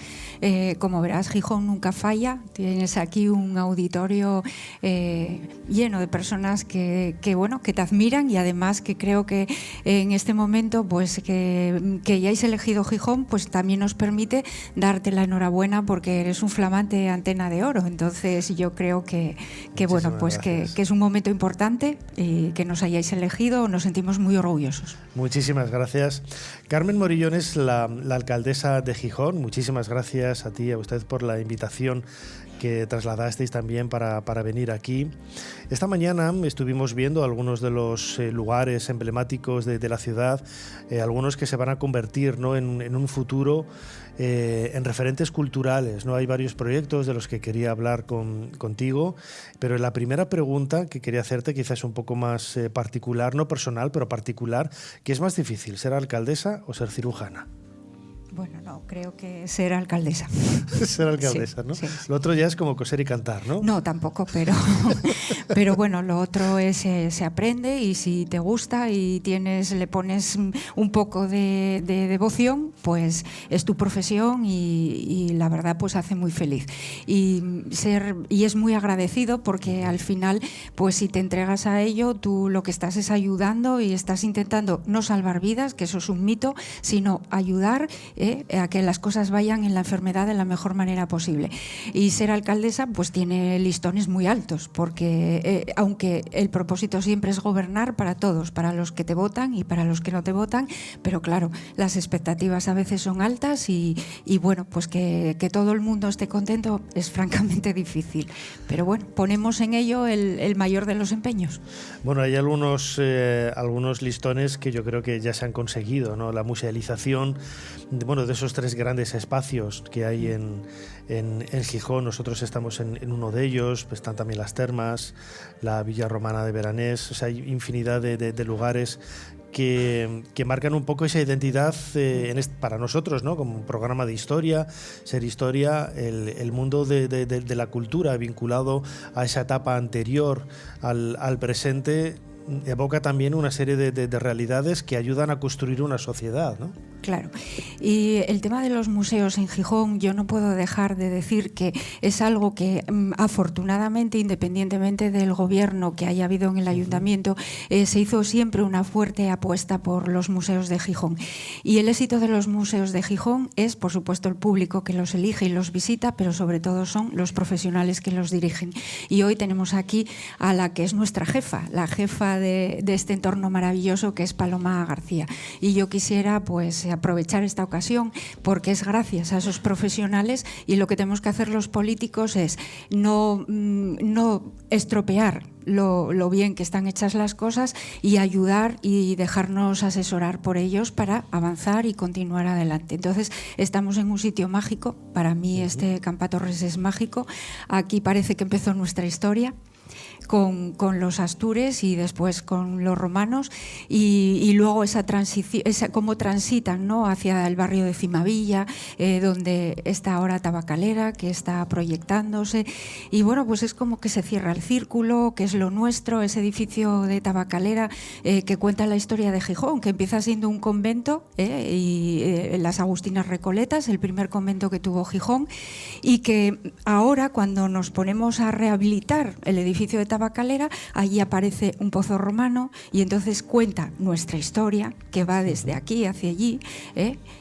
Como verás, Gijón nunca falla. Tienes aquí un auditorio lleno de personas que te admiran, y además que creo que en este momento, pues que hayáis elegido Gijón, pues también nos permite darte la enhorabuena porque eres un flamante antena de oro. Entonces yo creo que es un momento importante y que nos hayáis elegido, nos sentimos muy orgullosos. Muchísimas gracias. Carmen Morillones, la alcaldesa de Gijón, muchísimas gracias a ti y a usted por la invitación que trasladasteis también para venir aquí. Esta mañana estuvimos viendo algunos de los lugares emblemáticos de la ciudad, algunos que se van a convertir, ¿no?, en un futuro en referentes culturales, ¿no? Hay varios proyectos de los que quería hablar contigo, pero la primera pregunta que quería hacerte quizás un poco más particular, no personal, pero particular, ¿qué es más difícil, ser alcaldesa o ser cirujana? Bueno, no, creo que ser alcaldesa. Ser alcaldesa, sí, ¿no? Sí. Lo otro ya es como coser y cantar, ¿no? No, tampoco, pero bueno, lo otro es se aprende, y si te gusta y le pones un poco de devoción, pues es tu profesión y la verdad pues hace muy feliz. Y es muy agradecido porque al final, pues si te entregas a ello, tú lo que estás es ayudando y estás intentando no salvar vidas, que eso es un mito, sino ayudar a que las cosas vayan en la enfermedad de la mejor manera posible. Y ser alcaldesa pues tiene listones muy altos, porque aunque el propósito siempre es gobernar para todos, para los que te votan y para los que no te votan, pero claro, las expectativas a veces son altas y bueno, pues que todo el mundo esté contento es francamente difícil. Pero bueno, ponemos en ello el mayor de los empeños. Bueno, hay algunos listones que yo creo que ya se han conseguido, ¿no? La musealización de esos 3 grandes espacios que hay en Gijón. Nosotros estamos en uno de ellos, pues están también las termas, la Villa Romana de Beranés, o sea, hay infinidad de lugares que marcan un poco esa identidad para nosotros, ¿no? Como un programa de historia, Ser Historia, el mundo de la cultura vinculado a esa etapa anterior al presente evoca también una serie de realidades que ayudan a construir una sociedad, ¿no? Claro. Y el tema de los museos en Gijón, yo no puedo dejar de decir que es algo que afortunadamente, independientemente del gobierno que haya habido en el ayuntamiento, se hizo siempre una fuerte apuesta por los museos de Gijón. Y el éxito de los museos de Gijón es, por supuesto, el público que los elige y los visita, pero sobre todo son los profesionales que los dirigen. Y hoy tenemos aquí a la que es nuestra jefa, la jefa de este entorno maravilloso, que es Paloma García. Y yo quisiera pues aprovechar esta ocasión porque es gracias a esos profesionales, y lo que tenemos que hacer los políticos es no estropear lo bien que están hechas las cosas y ayudar y dejarnos asesorar por ellos para avanzar y continuar adelante. Entonces estamos en un sitio mágico. Para mí este Campa Torres es mágico. Aquí parece que empezó nuestra historia con los astures y después con los romanos, y luego esa transición, cómo transitan, ¿no?, hacia el barrio de Cimavilla, donde está ahora Tabacalera, que está proyectándose, y bueno, pues es como que se cierra el círculo, que es lo nuestro, ese edificio de Tabacalera que cuenta la historia de Gijón, que empieza siendo un convento, las Agustinas Recoletas, el primer convento que tuvo Gijón, y que ahora, cuando nos ponemos a rehabilitar el edificio de Tabacalera, allí aparece un pozo romano, y entonces cuenta nuestra historia, que va desde aquí hacia allí,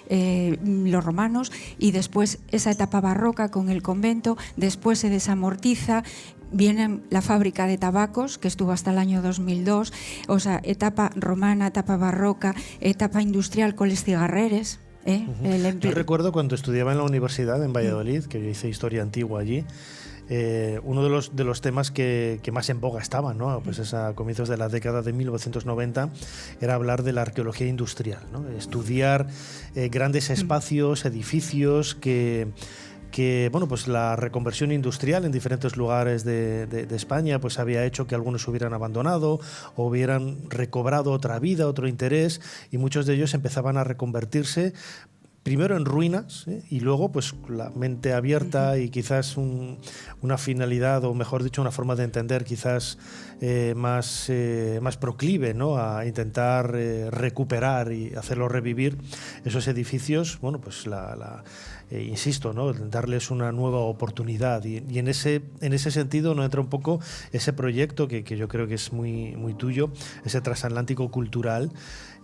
los romanos, y después esa etapa barroca con el convento, después se desamortiza, viene la fábrica de tabacos, que estuvo hasta el año 2002, o sea, etapa romana, etapa barroca, etapa industrial con les cigarreres, Yo recuerdo cuando estudiaba en la universidad en Valladolid, que yo hice historia antigua allí, uno de los temas que más en boga estaban, ¿no? Pues a comienzos de la década de 1990, era hablar de la arqueología industrial, ¿no? Estudiar grandes espacios, edificios que bueno, pues la reconversión industrial en diferentes lugares de España pues había hecho que algunos hubieran abandonado o hubieran recobrado otra vida, otro interés, y muchos de ellos empezaban a reconvertirse primero en ruinas, y luego pues la mente abierta y quizás una finalidad, o mejor dicho, una forma de entender quizás más proclive, ¿no? A intentar recuperar y hacerlo revivir esos edificios. Bueno, pues insisto, ¿no? Darles una nueva oportunidad, y en ese sentido no entra un poco ese proyecto que yo creo que es muy, muy tuyo, ese transatlántico cultural,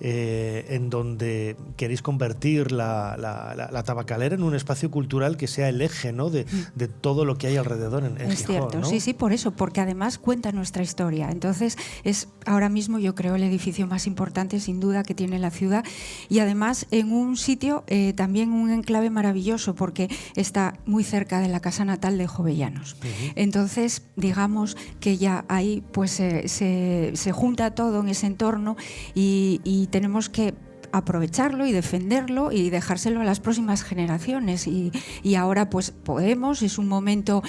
en donde queréis convertir la Tabacalera en un espacio cultural que sea el eje, ¿no? de todo lo que hay alrededor en es Gijón, cierto, ¿no? sí, por eso, porque además cuenta nuestra historia. Entonces es ahora mismo, yo creo, el edificio más importante sin duda que tiene la ciudad, y además en un sitio también un enclave maravilloso, porque está muy cerca de la casa natal de Jovellanos. Entonces digamos que ya ahí pues se junta todo en ese entorno, y tenemos que aprovecharlo y defenderlo y dejárselo a las próximas generaciones, y ahora pues podemos, es un momento,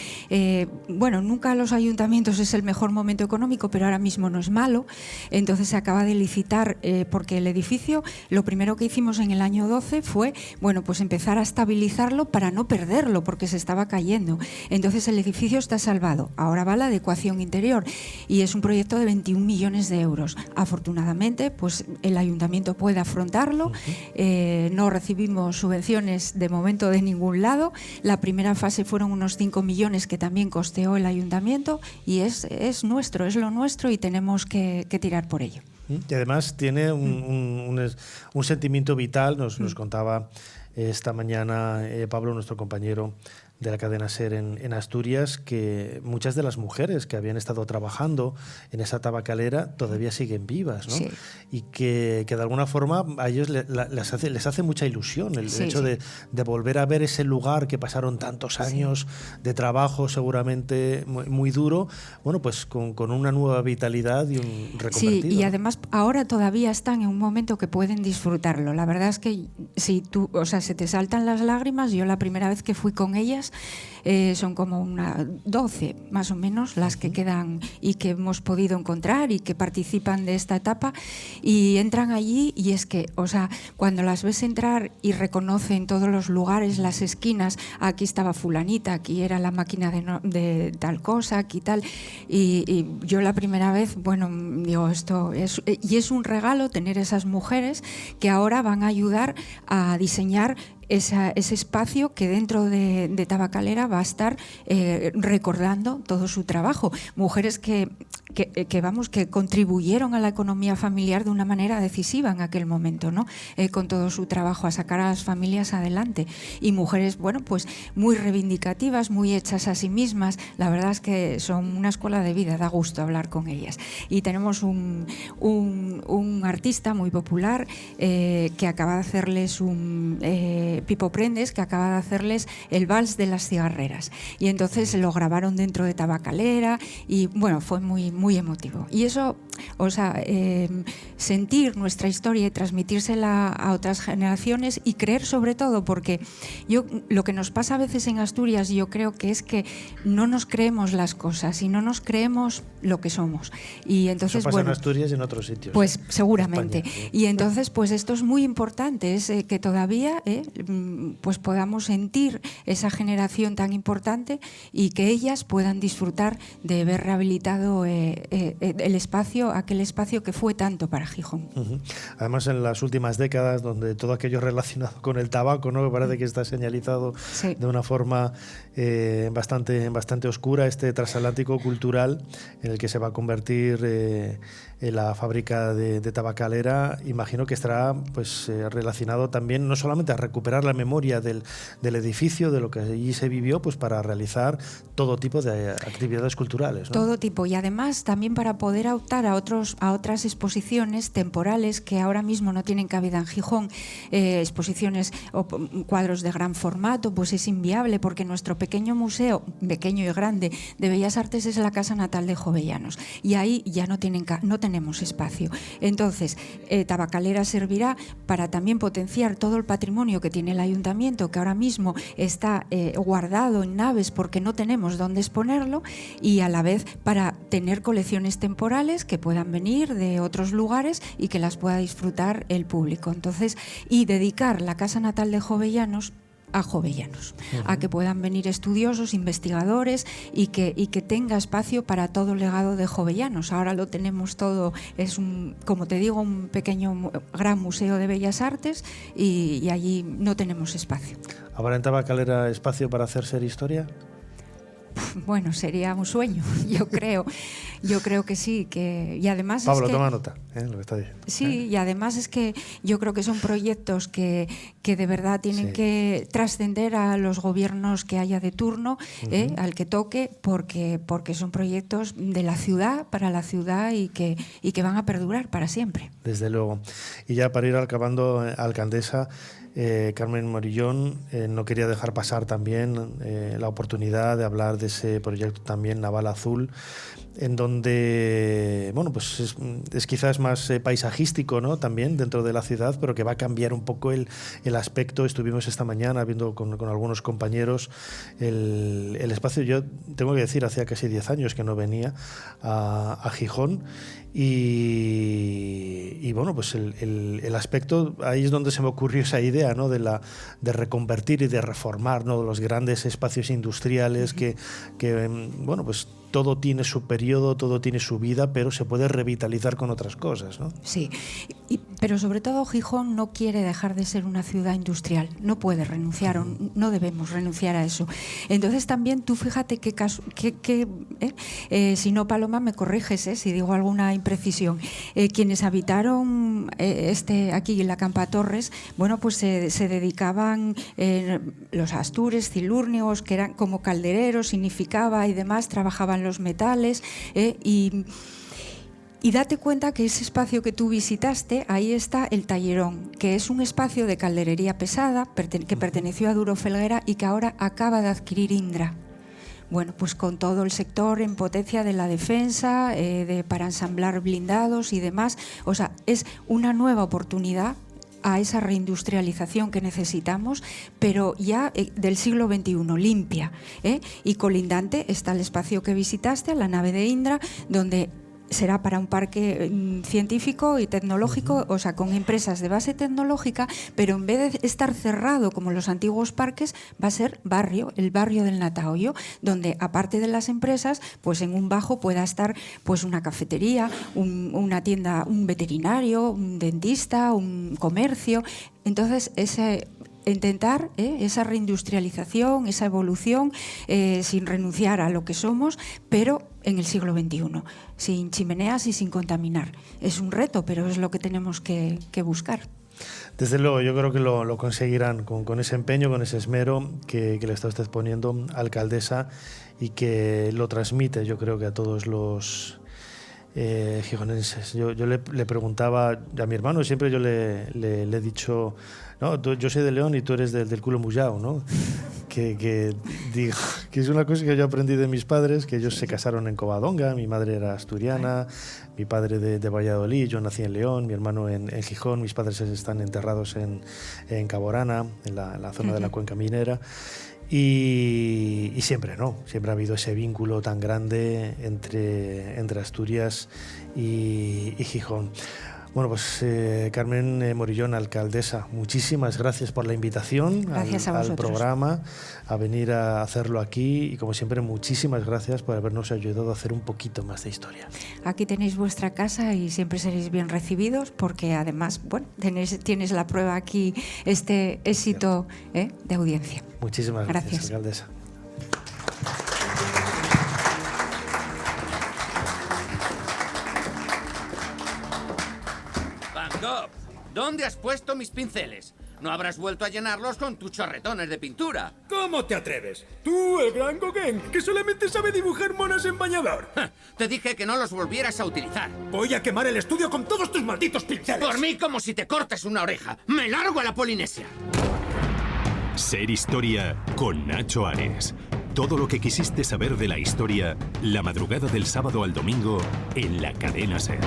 bueno, nunca los ayuntamientos es el mejor momento económico, pero ahora mismo no es malo. Entonces se acaba de licitar, porque el edificio, lo primero que hicimos en el año 12 fue, bueno, pues empezar a estabilizarlo para no perderlo, porque se estaba cayendo. Entonces el edificio está salvado, ahora va la adecuación interior, y es un proyecto de 21 millones de euros. Afortunadamente pues el ayuntamiento puede afrontarlo. No recibimos subvenciones de momento de ningún lado. La primera fase fueron unos 5 millones que también costeó el ayuntamiento, y es nuestro, es lo nuestro, y tenemos que tirar por ello. Y además tiene un sentimiento vital, nos contaba esta mañana Pablo, nuestro compañero de la cadena SER en Asturias, que muchas de las mujeres que habían estado trabajando en esa tabacalera todavía siguen vivas, ¿no? Sí. Y que de alguna forma a ellos les hace mucha ilusión el hecho de volver a ver ese lugar que pasaron tantos años de trabajo seguramente muy duro, bueno, pues con una nueva vitalidad y un reconvertido. Sí, y además ahora todavía están en un momento que pueden disfrutarlo. La verdad es que si tú, o sea, se te saltan las lágrimas. Yo la primera vez que fui con ellas, son como 12 más o menos las que quedan y que hemos podido encontrar y que participan de esta etapa, y entran allí, y es que, o sea, cuando las ves entrar y reconocen todos los lugares, las esquinas, aquí estaba fulanita, aquí era la máquina de tal cosa, aquí tal, y yo la primera vez, bueno, digo, esto es un regalo tener esas mujeres que ahora van a ayudar a diseñar ese espacio que dentro de Tabacalera va a estar recordando todo su trabajo. Mujeres que contribuyeron a la economía familiar de una manera decisiva en aquel momento, ¿no? Con todo su trabajo, a sacar a las familias adelante. Y mujeres, bueno, pues muy reivindicativas, muy hechas a sí mismas. La verdad es que son una escuela de vida, da gusto hablar con ellas. Y tenemos un artista muy popular que acaba de hacerles Pipo Prendes, que acaba de hacerles el vals de las cigarreras, y entonces lo grabaron dentro de Tabacalera, y bueno, fue muy, muy emotivo. Y eso, o sea, sentir nuestra historia y transmitírsela a otras generaciones, y creer sobre todo, porque lo que nos pasa a veces en Asturias, yo creo que es que no nos creemos las cosas y no nos creemos lo que somos, y entonces eso pasa en Asturias y en otros sitios, pues seguramente, España, y entonces pues esto es muy importante, es que todavía pues podamos sentir esa generación tan importante, y que ellas puedan disfrutar de ver rehabilitado el espacio, aquel espacio que fue tanto para Gijón. Además, en las últimas décadas, donde todo aquello relacionado con el tabaco, ¿no?, me parece que está señalizado de una forma bastante oscura, este transatlántico cultural en el que se va a convertir en la fábrica de Tabacalera, imagino que estará pues relacionado también no solamente a recuperar la memoria del edificio, de lo que allí se vivió, pues para realizar todo tipo de actividades culturales, ¿no? Todo tipo, y además además también para poder optar a otras exposiciones temporales que ahora mismo no tienen cabida en Gijón, exposiciones o cuadros de gran formato, pues es inviable porque nuestro pequeño museo, pequeño y grande, de Bellas Artes es la Casa Natal de Jovellanos y ahí ya no tenemos espacio. Entonces, Tabacalera servirá para también potenciar todo el patrimonio que tiene el ayuntamiento, que ahora mismo está guardado en naves porque no tenemos dónde exponerlo, y a la vez para tener colecciones temporales que puedan venir de otros lugares y que las pueda disfrutar el público. Entonces, y dedicar la Casa Natal de Jovellanos a jovellanos, a que puedan venir estudiosos, investigadores y que tenga espacio para todo el legado de Jovellanos. Ahora lo tenemos todo, es como te digo, un pequeño gran museo de Bellas Artes y allí no tenemos espacio. ¿Habrá en Tabacalera espacio para hacer Ser Historia? Bueno, sería un sueño, yo creo que sí, y además Pablo, es que, toma nota, lo que está diciendo. Sí, y además es que yo creo que son proyectos que de verdad tienen que trascender a los gobiernos que haya de turno, al que toque, porque son proyectos de la ciudad, para la ciudad y que van a perdurar para siempre. Desde luego. Y ya para ir acabando, alcaldesa, Carmen Morillón, no quería dejar pasar también la oportunidad de hablar de ese proyecto también Naval Azul, en donde, bueno, pues es quizás más paisajístico, ¿no? También dentro de la ciudad, pero que va a cambiar un poco el aspecto. Estuvimos esta mañana viendo con algunos compañeros el espacio. Yo tengo que decir, hacía casi 10 años que no venía a Gijón. Y bueno, pues el aspecto, ahí es donde se me ocurrió esa idea, ¿no? de reconvertir y de reformar, ¿no? Los grandes espacios industriales que bueno, pues todo tiene su periodo, todo tiene su vida, pero se puede revitalizar con otras cosas, ¿no? Sí, pero sobre todo Gijón no quiere dejar de ser una ciudad industrial, no puede renunciar, o no debemos renunciar a eso. Entonces también tú fíjate si no, Paloma, me corriges si digo alguna imprecisión. Quienes habitaron aquí en la Campa Torres, bueno, pues se dedicaban, los astures, cilúrnicos, que eran como caldereros, significaba, y demás, trabajaban los metales, y date cuenta que ese espacio que tú visitaste, ahí está el Tallerón, que es un espacio de calderería pesada que perteneció a Duro Felguera y que ahora acaba de adquirir Indra. Bueno, pues con todo el sector en potencia de la defensa, para ensamblar blindados y demás. O sea, es una nueva oportunidad a esa reindustrialización que necesitamos, pero ya del siglo XXI, limpia. Y colindante está el espacio que visitaste, la nave de Indra, donde será para un parque científico y tecnológico, o sea, con empresas de base tecnológica, pero en vez de estar cerrado como los antiguos parques, va a ser el barrio del Natahoyo, donde aparte de las empresas, pues en un bajo pueda estar pues una cafetería, una tienda, un veterinario, un dentista, un comercio. Entonces, intentar esa reindustrialización, esa evolución, sin renunciar a lo que somos, pero en el siglo XXI, sin chimeneas y sin contaminar. Es un reto, pero es lo que tenemos que buscar. Desde luego, yo creo que lo conseguirán con ese empeño, con ese esmero que le está usted poniendo, alcaldesa, y que lo transmite, yo creo que a todos los gijonenses. Yo le preguntaba a mi hermano, siempre yo le he dicho, no, yo soy de León y tú eres del culo muyao, ¿no? Que digo, que es una cosa que yo aprendí de mis padres, que ellos se casaron en Covadonga, mi madre era asturiana, mi padre de Valladolid, yo nací en León, mi hermano en Gijón, mis padres están enterrados en Caborana, en la zona de la cuenca minera. Y siempre ha habido ese vínculo tan grande entre Asturias y Gijón. Bueno, pues Carmen Morillón, alcaldesa, muchísimas gracias por la invitación al programa, a venir a hacerlo aquí, y como siempre muchísimas gracias por habernos ayudado a hacer un poquito más de historia. Aquí tenéis vuestra casa y siempre seréis bien recibidos, porque además, bueno, tienes la prueba aquí, este éxito de audiencia. Muchísimas gracias, alcaldesa. Van Gogh, ¿dónde has puesto mis pinceles? No habrás vuelto a llenarlos con tus chorretones de pintura. ¿Cómo te atreves? Tú, el gran Gauguin, que solamente sabe dibujar monas en bañador. Te dije que no los volvieras a utilizar. Voy a quemar el estudio con todos tus malditos pinceles. Por mí como si te cortes una oreja. ¡Me largo a la Polinesia! Ser Historia con Nacho Ares. Todo lo que quisiste saber de la historia, la madrugada del sábado al domingo en la cadena SER.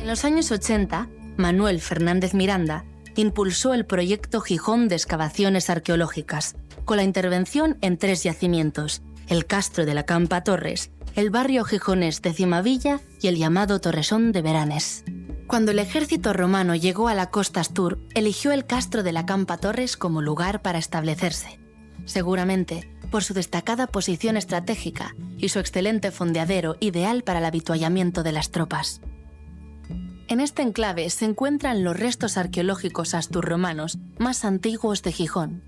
En los años 80, Manuel Fernández Miranda impulsó el proyecto Gijón de excavaciones arqueológicas, con la intervención en 3 yacimientos: el Castro de la Campa Torres, el barrio gijonés de Cimavilla y el llamado Torresón de Beranes. Cuando el ejército romano llegó a la costa Astur, eligió el Castro de la Campa Torres como lugar para establecerse, seguramente por su destacada posición estratégica y su excelente fondeadero ideal para el avituallamiento de las tropas. En este enclave se encuentran los restos arqueológicos asturromanos más antiguos de Gijón.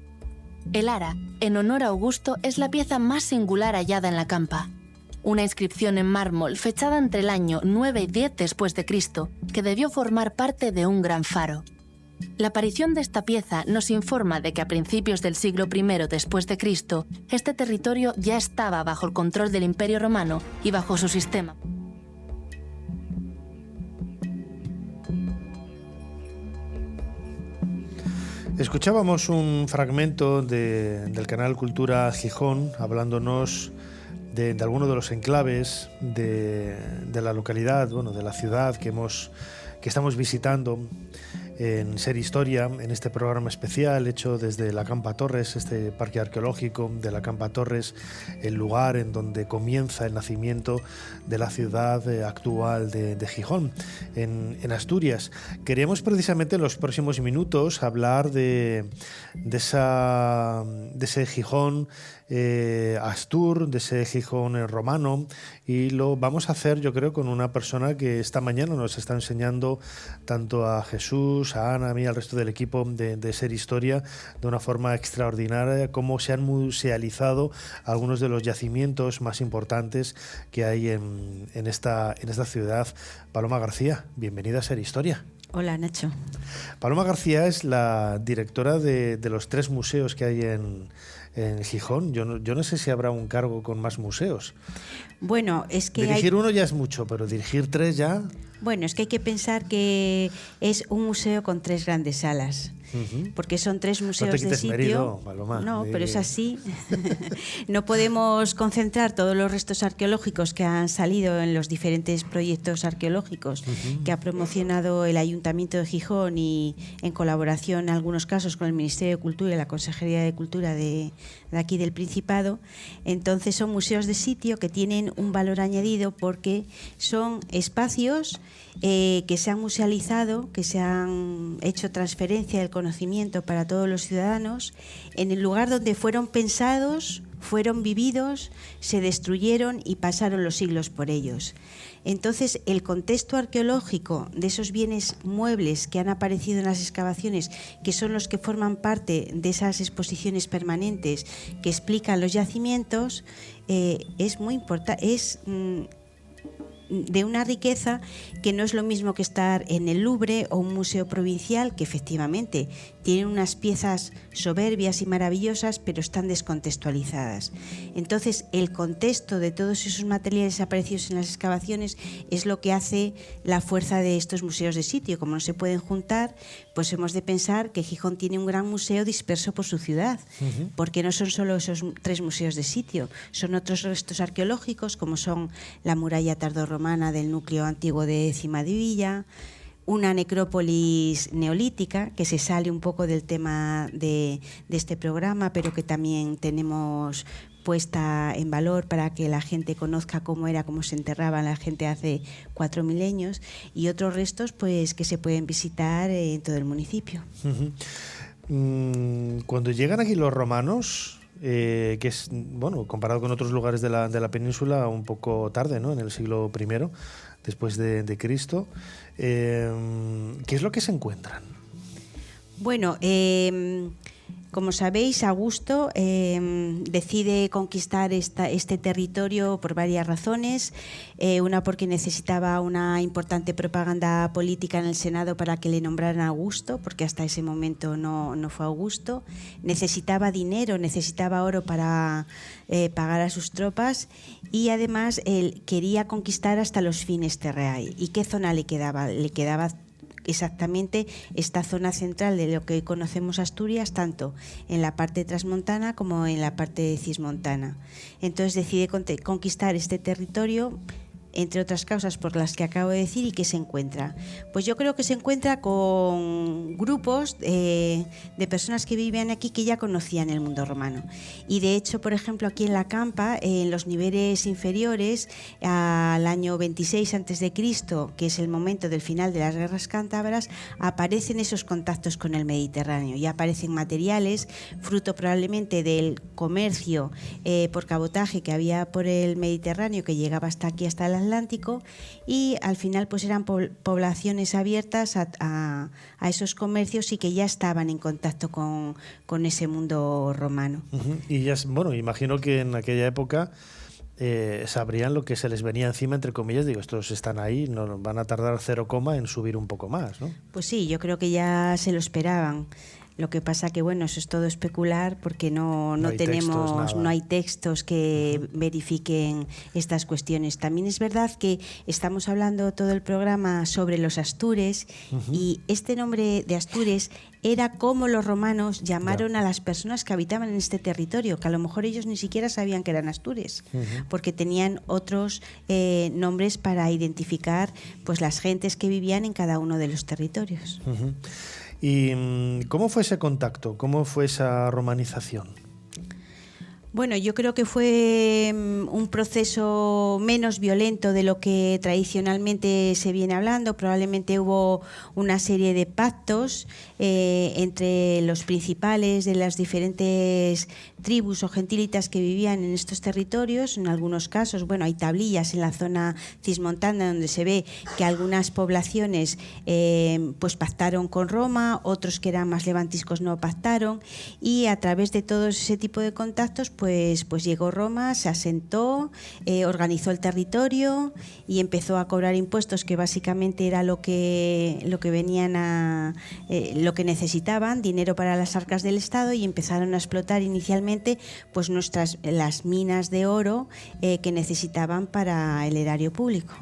El ara, en honor a Augusto, es la pieza más singular hallada en la campa. Una inscripción en mármol fechada entre el año 9 y 10 después de Cristo, que debió formar parte de un gran faro. La aparición de esta pieza nos informa de que a principios del siglo I después de Cristo, este territorio ya estaba bajo el control del Imperio Romano y bajo su sistema. Escuchábamos un fragmento del canal Cultura Gijón hablándonos de alguno de los enclaves de la localidad, bueno, de la ciudad que estamos visitando en Ser Historia, en este programa especial hecho desde la Campa Torres, este parque arqueológico de la Campa Torres, el lugar en donde comienza el nacimiento de la ciudad actual de Gijón, en Asturias. Queríamos precisamente en los próximos minutos hablar de ese Gijón Astur, de ese Gijón romano, y lo vamos a hacer, yo creo, con una persona que esta mañana nos está enseñando tanto a Jesús, a Ana, a mí, al resto del equipo de Ser Historia, de una forma extraordinaria, cómo se han musealizado algunos de los yacimientos más importantes que hay en esta ciudad. Paloma García, bienvenida a Ser Historia. Hola, Nacho. Paloma García es la directora de los 3 museos que hay en Gijón. Yo no sé si habrá un cargo con más museos. Bueno, es que dirigir uno ya es mucho, pero dirigir 3 ya... Bueno, es que hay que pensar que es un museo con 3 grandes salas. Porque son 3 museos de sitio. Mérito, Paloma. No, pero es así. No podemos concentrar todos los restos arqueológicos que han salido en los diferentes proyectos arqueológicos que ha promocionado el Ayuntamiento de Gijón y en colaboración en algunos casos con el Ministerio de Cultura y la Consejería de Cultura de aquí del Principado. Entonces son museos de sitio que tienen un valor añadido porque son espacios que se han musealizado, que se han hecho transferencia del conocimiento para todos los ciudadanos en el lugar donde fueron pensados, fueron vividos, se destruyeron y pasaron los siglos por ellos. Entonces, el contexto arqueológico de esos bienes muebles que han aparecido en las excavaciones, que son los que forman parte de esas exposiciones permanentes que explican los yacimientos, es muy importante, es de una riqueza que no es lo mismo que estar en el Louvre o un museo provincial, que efectivamente tienen unas piezas soberbias y maravillosas, pero están descontextualizadas. Entonces, el contexto de todos esos materiales aparecidos en las excavaciones es lo que hace la fuerza de estos museos de sitio. Como no se pueden juntar, pues hemos de pensar que Gijón tiene un gran museo disperso por su ciudad, porque no son solo esos 3 museos de sitio, son otros restos arqueológicos, como son la muralla tardorromana del núcleo antiguo de Cimadivilla, una necrópolis neolítica, que se sale un poco del tema de este programa, pero que también tenemos puesta en valor para que la gente conozca cómo se enterraba la gente hace 4 milenios, y otros restos pues que se pueden visitar en todo el municipio. Cuando llegan aquí los romanos, que es, bueno, comparado con otros lugares de la península, un poco tarde, ¿no? En el siglo I después de Cristo, ¿qué es lo que se encuentran? Bueno, como sabéis, Augusto decide conquistar este territorio por varias razones. Una porque necesitaba una importante propaganda política en el Senado para que le nombraran Augusto, porque hasta ese momento no fue Augusto. Necesitaba dinero, necesitaba oro para pagar a sus tropas, y además él quería conquistar hasta los fines Terrae. ¿Y qué zona le quedaba? Le quedaba exactamente esta zona central de lo que hoy conocemos Asturias, tanto en la parte transmontana como en la parte cismontana. Entonces decide conquistar este territorio, entre otras causas por las que acabo de decir. ¿Y qué se encuentra? Pues yo creo que se encuentra con grupos de personas que vivían aquí que ya conocían el mundo romano. Y de hecho, por ejemplo, aquí en la Campa, en los niveles inferiores, al año 26 a.C., que es el momento del final de las guerras cántabras, aparecen esos contactos con el Mediterráneo. Ya aparecen materiales, fruto probablemente del comercio por cabotaje que había por el Mediterráneo, que llegaba hasta aquí, hasta el Atlántico, y al final pues eran poblaciones abiertas a esos comercios y que ya estaban en contacto con ese mundo romano. Y ya, bueno, imagino que en aquella época sabrían lo que se les venía encima, entre comillas. Digo, estos están ahí, no van a tardar 0, en subir un poco más, ¿no? Pues sí, yo creo que ya se lo esperaban. Lo que pasa que, bueno, eso es todo especular, porque no hay textos que verifiquen estas cuestiones. También es verdad que estamos hablando todo el programa sobre los astures, y este nombre de Astures era como los romanos llamaron a las personas que habitaban en este territorio, que a lo mejor ellos ni siquiera sabían que eran astures, porque tenían otros nombres para identificar pues las gentes que vivían en cada uno de los territorios. ¿Y cómo fue ese contacto? ¿Cómo fue esa romanización? Bueno, yo creo que fue un proceso menos violento de lo que tradicionalmente se viene hablando. Probablemente hubo una serie de pactos entre los principales de las diferentes tribus o gentilitas que vivían en estos territorios. En algunos casos, bueno, hay tablillas en la zona cismontana donde se ve que algunas poblaciones pues pactaron con Roma, otros que eran más levantiscos no pactaron, y a través de todo ese tipo de contactos pues llegó Roma, se asentó, organizó el territorio y empezó a cobrar impuestos, que básicamente era lo que venían lo que necesitaban, dinero para las arcas del Estado, y empezaron a explotar inicialmente pues las minas de oro que necesitaban para el erario público.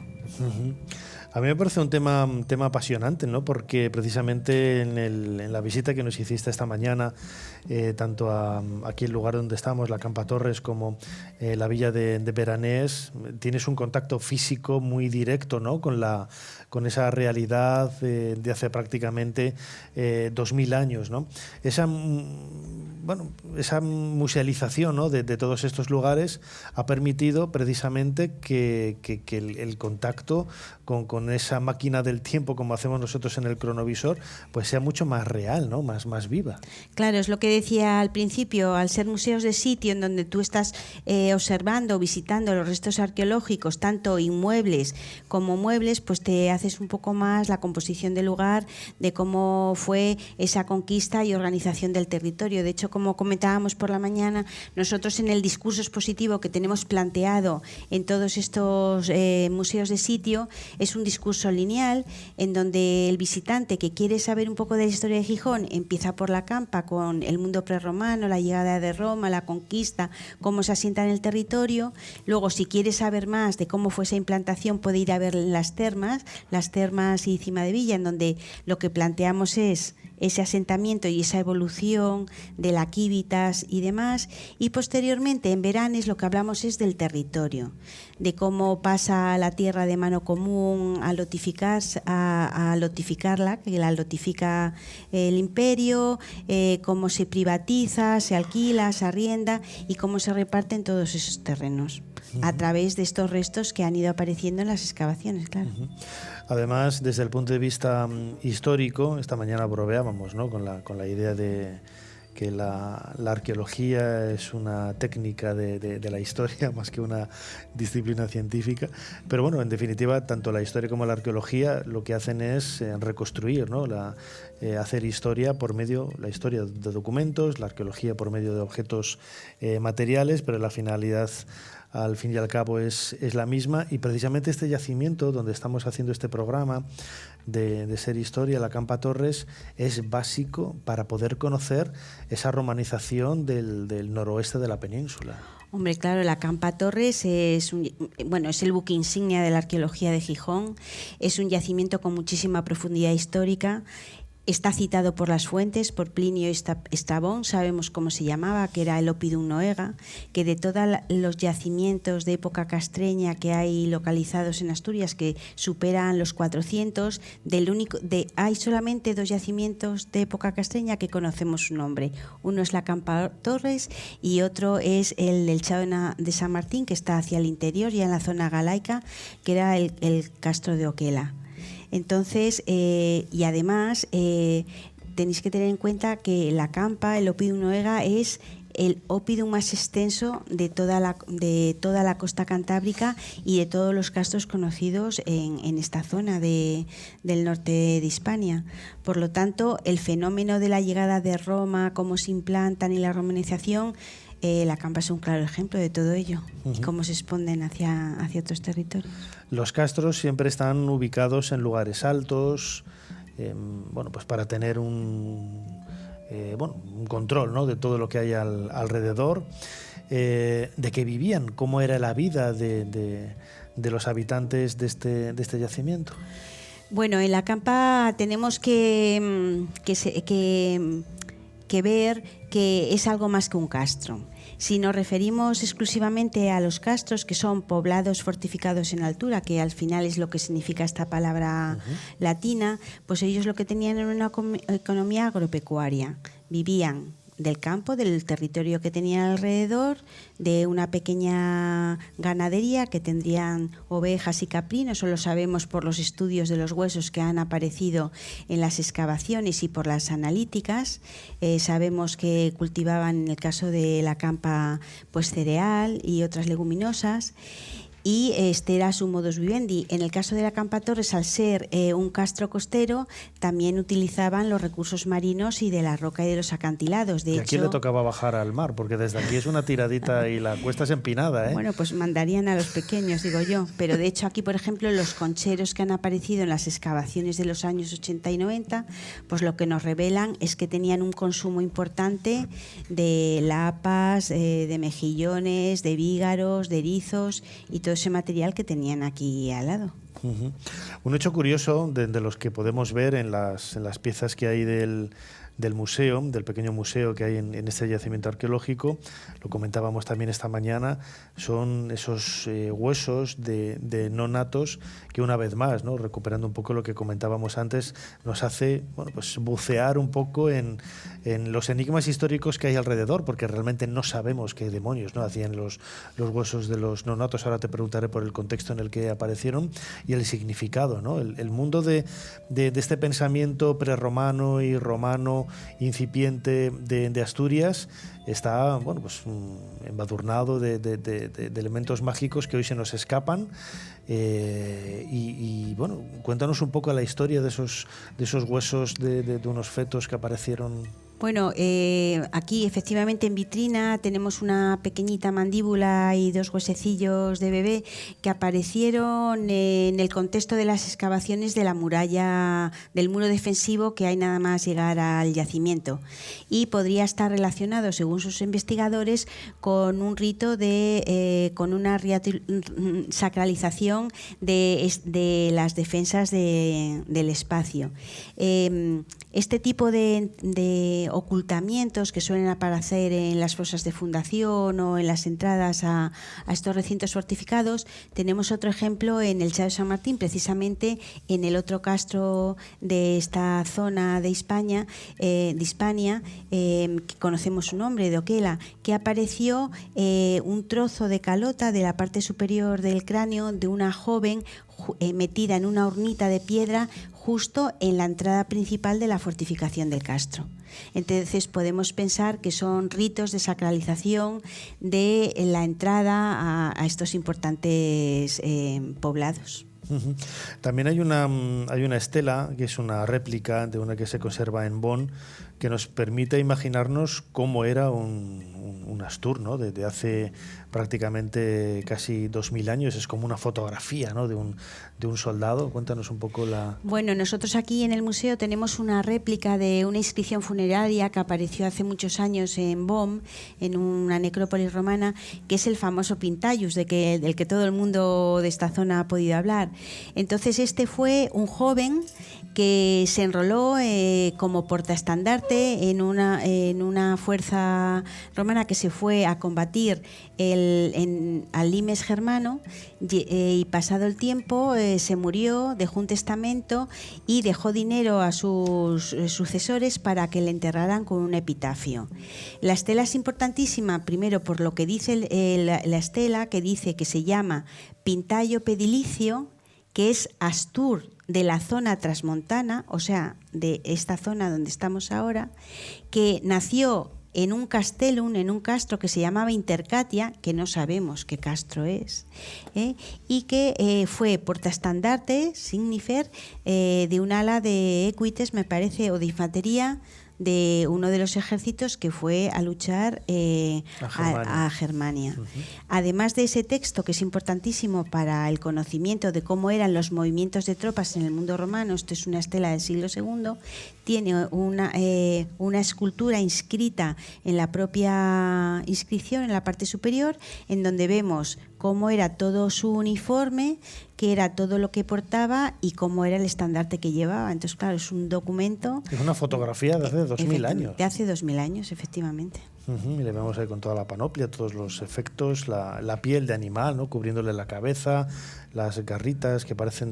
A mí me parece un tema apasionante, ¿no? Porque precisamente en la visita que nos hiciste esta mañana, tanto aquí el lugar donde estamos, la Campa Torres, como la villa de Beranés, tienes un contacto físico muy directo, ¿no? con esa realidad de hace prácticamente 2000 años, ¿no? Esa musealización, ¿no? de todos estos lugares ha permitido precisamente que el contacto con esa máquina del tiempo, como hacemos nosotros en el cronovisor, pues sea mucho más real, ¿no? más viva. Claro, es lo que decía al principio, al ser museos de sitio en donde tú estás observando o visitando los restos arqueológicos, tanto inmuebles como muebles, pues te haces un poco más la composición del lugar, de cómo fue esa conquista y organización del territorio. De hecho, como comentábamos por la mañana, nosotros en el discurso expositivo que tenemos planteado en todos estos museos de sitio, es un discurso lineal en donde el visitante que quiere saber un poco de la historia de Gijón empieza por la Campa, con el mundo prerromano, la llegada de Roma, la conquista, cómo se asienta en el territorio. Luego, si quiere saber más de cómo fue esa implantación, puede ir a ver las termas y Cima de Villa, en donde lo que planteamos es ese asentamiento y esa evolución de la Quívitas y demás. Y posteriormente en Beranés lo que hablamos es del territorio, de cómo pasa la tierra de mano común a lotificarla, que la lotifica el imperio, cómo se privatiza, se alquila, se arrienda y cómo se reparten todos esos terrenos a través de estos restos que han ido apareciendo en las excavaciones, claro. Además, desde el punto de vista histórico, esta mañana bromeábamos, ¿no? con la idea de que la arqueología es una técnica de la historia más que una disciplina científica, pero bueno, en definitiva, tanto la historia como la arqueología lo que hacen es reconstruir, ¿no? Hacer historia por medio, la historia de documentos, la arqueología por medio de objetos materiales, pero la finalidad al fin y al cabo es la misma, y precisamente este yacimiento donde estamos haciendo este programa de Ser Historia, la Campa Torres, es básico para poder conocer esa romanización del noroeste de la península. Hombre, claro, la Campa Torres es el buque insignia de la arqueología de Gijón, es un yacimiento con muchísima profundidad histórica. Está citado por las fuentes, por Plinio y Estrabón, sabemos cómo se llamaba, que era el Oppidum Noega, que de todos los yacimientos de época castreña que hay localizados en Asturias, que superan los 400, hay solamente 2 yacimientos de época castreña que conocemos su nombre. Uno es la Campa Torres y otro es el del Chao de San Martín, que está hacia el interior, ya en la zona galaica, que era el castro de Oquela. Entonces, y además tenéis que tener en cuenta que la Campa, el Oppidum Noega, es el oppidum más extenso de toda la costa cantábrica y de todos los castros conocidos en esta zona del norte de Hispania. Por lo tanto, el fenómeno de la llegada de Roma, cómo se implantan y la romanización, la Campa es un claro ejemplo de todo ello, y cómo se expanden hacia otros territorios. Los castros siempre están ubicados en lugares altos, pues para tener un control, ¿no?, de todo lo que hay alrededor, de qué vivían, cómo era la vida de los habitantes de este yacimiento. Bueno, en la Campa tenemos que ver que es algo más que un castro. Si nos referimos exclusivamente a los castros, que son poblados fortificados en altura, que al final es lo que significa esta palabra latina, pues ellos lo que tenían era una economía agropecuaria. Vivían del campo, del territorio que tenían alrededor, de una pequeña ganadería que tendrían ovejas y caprinos, eso lo sabemos por los estudios de los huesos que han aparecido en las excavaciones y por las analíticas. Sabemos que cultivaban, en el caso de la Campa, pues cereal y otras leguminosas. Y este era su modus vivendi. En el caso de la Campa Torres, al ser un castro costero, también utilizaban los recursos marinos y de la roca y de los acantilados. ¿Y a quién le tocaba bajar al mar? Porque desde aquí es una tiradita y la cuesta es empinada, ¿eh? Bueno, pues mandarían a los pequeños, digo yo. Pero de hecho aquí, por ejemplo, los concheros que han aparecido en las excavaciones de los años 80 y 90, pues lo que nos revelan es que tenían un consumo importante de lapas, de mejillones, de vígaros, de erizos y todo ese material que tenían aquí al lado. Un hecho curioso de los que podemos ver en las piezas que hay del museo, del pequeño museo que hay en este yacimiento arqueológico, lo comentábamos también esta mañana, son esos huesos de no natos que, una vez más, ¿no?, recuperando un poco lo que comentábamos antes, nos hace pues bucear un poco en los enigmas históricos que hay alrededor, porque realmente no sabemos qué demonios, ¿no?, hacían los huesos de los no natos. Ahora te preguntaré por el contexto en el que aparecieron y el significado, ¿no? El mundo de este pensamiento prerromano y romano incipiente de Asturias está embadurnado de elementos mágicos que hoy se nos escapan, y cuéntanos un poco la historia de esos huesos de unos fetos que aparecieron. Bueno, aquí efectivamente en vitrina tenemos una pequeñita mandíbula y 2 huesecillos de bebé que aparecieron en el contexto de las excavaciones de la muralla, del muro defensivo que hay nada más llegar al yacimiento, y podría estar relacionado, según sus investigadores, con un rito con una sacralización de las defensas del espacio. Este tipo de ocultamientos que suelen aparecer en las fosas de fundación o en las entradas a estos recintos fortificados, tenemos otro ejemplo en el Chao de San Martín, precisamente en el otro castro de esta zona de Hispania, que conocemos su nombre, de Oquela, que apareció un trozo de calota de la parte superior del cráneo de una joven metida en una urnita de piedra justo en la entrada principal de la fortificación del castro. Entonces podemos pensar que son ritos de sacralización de la entrada a estos importantes poblados. También hay una estela, que es una réplica de una que se conserva en Bonn, que nos permite imaginarnos cómo era un Astur, ¿no? Desde hace prácticamente casi 2000 años. Es como una fotografía, ¿no? de un soldado. Cuéntanos un poco la... Bueno, nosotros aquí en el museo tenemos una réplica de una inscripción funeraria que apareció hace muchos años en Bonn, en una necrópolis romana, que es el famoso Pintaius, del que todo el mundo de esta zona ha podido hablar. Entonces este fue un joven que se enroló como portaestandarte en una fuerza romana que se fue a combatir al limes germano, y pasado el tiempo se murió, dejó un testamento y dejó dinero a sus sucesores para que le enterraran con un epitafio. La estela es importantísima, primero por lo que dice la estela, que dice que se llama Pintaio Pedilicio, que es Astur de la zona transmontana, o sea, de esta zona donde estamos ahora, que nació en un castellum, en un castro que se llamaba Intercatia, que no sabemos qué castro es, y que fue portaestandarte, signifer, de un ala de equites, me parece, o de infantería, de uno de los ejércitos que fue a luchar a Germania. Además de ese texto, que es importantísimo para el conocimiento de cómo eran los movimientos de tropas en el mundo romano, esto es una estela del siglo II, tiene una escultura inscrita en la propia inscripción, en la parte superior, en donde vemos cómo era todo su uniforme, qué era todo lo que portaba y cómo era el estandarte que llevaba. Entonces, claro, es un documento... Es una fotografía de hace 2000 años. De hace 2000 años, efectivamente. Y le vemos ahí con toda la panoplia, todos los efectos, la piel de animal, ¿no? Cubriéndole la cabeza, las garritas que parecen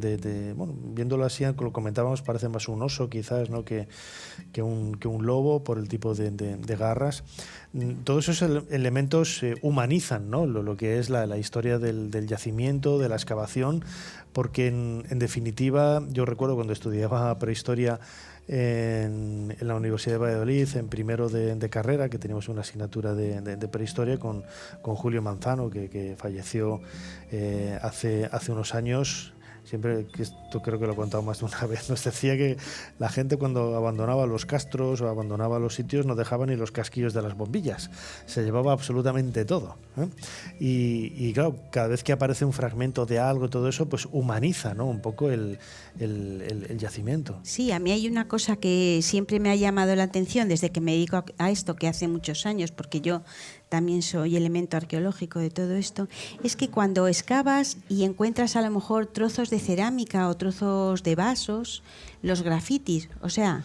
bueno, viéndolo así, lo comentábamos, parece más un oso quizás, ¿no? que un lobo por el tipo de garras. Todos esos elementos humanizan, ¿no? lo que es la historia del yacimiento, de la excavación, porque en definitiva yo recuerdo cuando estudiaba prehistoria en la Universidad de Valladolid, en primero de carrera, que teníamos una asignatura de prehistoria con Julio Manzano, que falleció hace unos años. Siempre, que esto creo que lo he contado más de una vez, nos decía que la gente cuando abandonaba los castros o abandonaba los sitios no dejaba ni los casquillos de las bombillas, se llevaba absolutamente todo, ¿eh? Y claro, cada vez que aparece un fragmento de algo, todo eso, pues humaniza, ¿no? Un poco el yacimiento. Sí, a mí hay una cosa que siempre me ha llamado la atención desde que me dedico a esto, que hace muchos años, porque yo también soy elemento arqueológico de todo esto, es que cuando excavas y encuentras a lo mejor trozos de cerámica o trozos de vasos, los grafitis, o sea,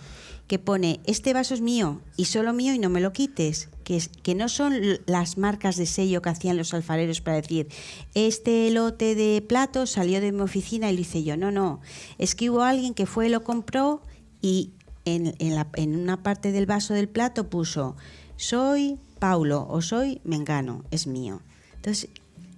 que pone, este vaso es mío y solo mío y no me lo quites, que no son las marcas de sello que hacían los alfareros para decir, este lote de platos salió de mi oficina y lo hice yo. No, es que hubo alguien que fue, lo compró y en una parte del vaso del plato puso, soy Paulo o soy Mengano, es mío. Entonces,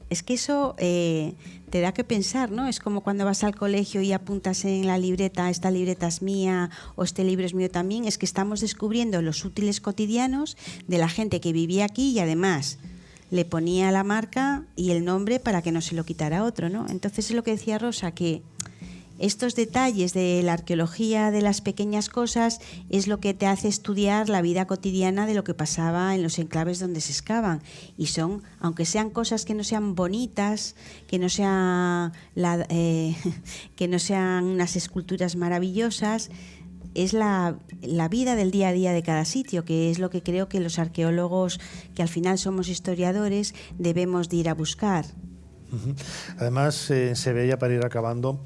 es que eso te da que pensar, ¿no? Es como cuando vas al colegio y apuntas en la libreta, esta libreta es mía o este libro es mío también. Es que estamos descubriendo los útiles cotidianos de la gente que vivía aquí y además le ponía la marca y el nombre para que no se lo quitara otro, ¿no? Entonces es lo que decía Rosa, que estos detalles de la arqueología de las pequeñas cosas es lo que te hace estudiar la vida cotidiana de lo que pasaba en los enclaves donde se excavan. Y son, aunque sean cosas que no sean bonitas, que no sean unas esculturas maravillosas, es la vida del día a día de cada sitio, que es lo que creo que los arqueólogos, que al final somos historiadores, debemos de ir a buscar. Además, se veía, para ir acabando,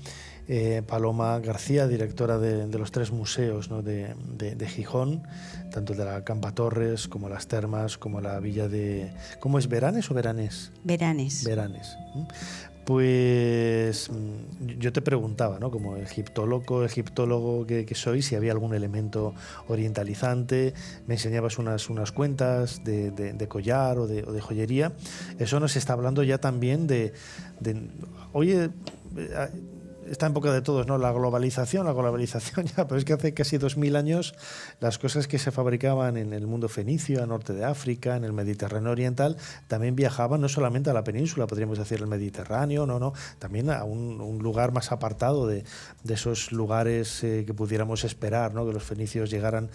Paloma García, directora de los 3 museos, ¿no? de Gijón, tanto de la Campa Torres como las Termas, como la villa de... ¿Cómo es? ¿Veranes o Veranes? Veranes. Pues yo te preguntaba, ¿no? Como egiptólogo que soy, si había algún elemento orientalizante. Me enseñabas unas cuentas de collar o de joyería. Eso nos está hablando ya también de oye, está en boca de todos, ¿no? La globalización ya, pero es que hace casi 2000 años las cosas que se fabricaban en el mundo fenicio, al norte de África, en el Mediterráneo oriental, también viajaban no solamente a la península, podríamos decir el Mediterráneo, también a un lugar más apartado de esos lugares que pudiéramos esperar, ¿no? Que los fenicios llegaran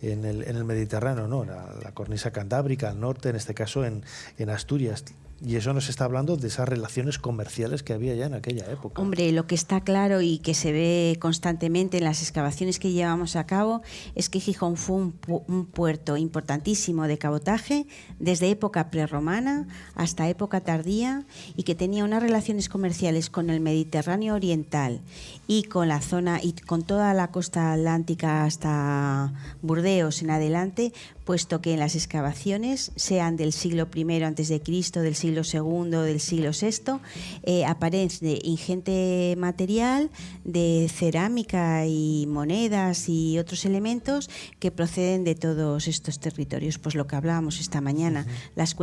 en el Mediterráneo, ¿no? La cornisa cantábrica, al norte, en este caso en Asturias. Y eso nos está hablando de esas relaciones comerciales que había ya en aquella época. Hombre, lo que está claro y que se ve constantemente en las excavaciones que llevamos a cabo es que Gijón fue un puerto importantísimo de cabotaje desde época prerromana hasta época tardía, y que tenía unas relaciones comerciales con el Mediterráneo oriental y con la zona y con toda la costa atlántica hasta Burdeos en adelante, puesto que en las excavaciones, sean del siglo I a.C., del siglo II, del siglo VI, aparece ingente material de cerámica y monedas y otros elementos que proceden de todos estos territorios. Pues lo que hablábamos esta mañana, las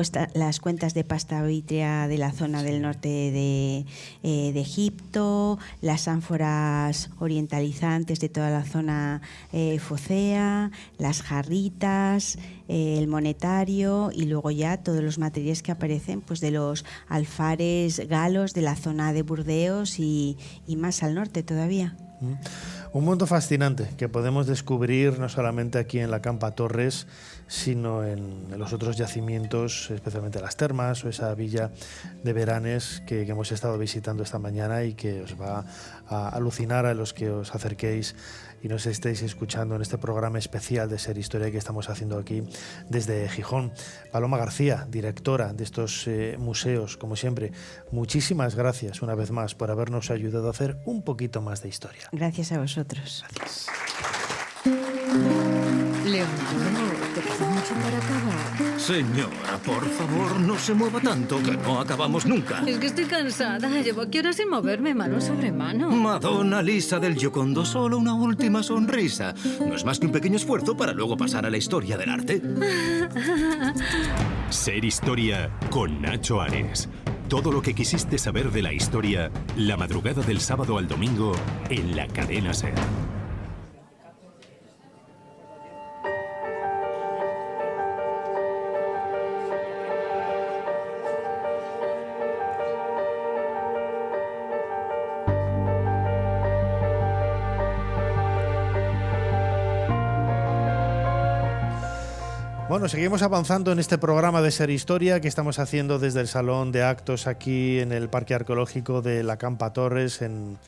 cuentas de pasta vítrea de la zona del norte de Egipto, las ánforas orientalizantes de toda la zona focea, las jarritas, el monetario, y luego ya todos los materiales que aparecen pues de los alfares galos de la zona de Burdeos y más al norte todavía. Un mundo fascinante que podemos descubrir no solamente aquí en la Campa Torres, sino en los otros yacimientos, especialmente las termas o esa villa de Beranes que hemos estado visitando esta mañana y que os va a alucinar a los que os acerquéis y nos estéis escuchando en este programa especial de Ser Historia que estamos haciendo aquí desde Gijón. Paloma García, directora de estos museos, como siempre, muchísimas gracias una vez más por habernos ayudado a hacer un poquito más de historia. Gracias a vosotros. Gracias. Leonardo, ¿te queda mucho para acabar? Señora, por favor, no se mueva tanto, que no acabamos nunca. Es que estoy cansada. Llevo aquí horas sin moverme, mano sobre mano. Madonna Lisa del Giocondo, solo una última sonrisa. No es más que un pequeño esfuerzo para luego pasar a la historia del arte. Ser Historia con Nacho Ares. Todo lo que quisiste saber de la historia, la madrugada del sábado al domingo en la cadena SER. Bueno, seguimos avanzando en este programa de Ser Historia que estamos haciendo desde el Salón de Actos aquí en el Parque Arqueológico de la Campa Torres en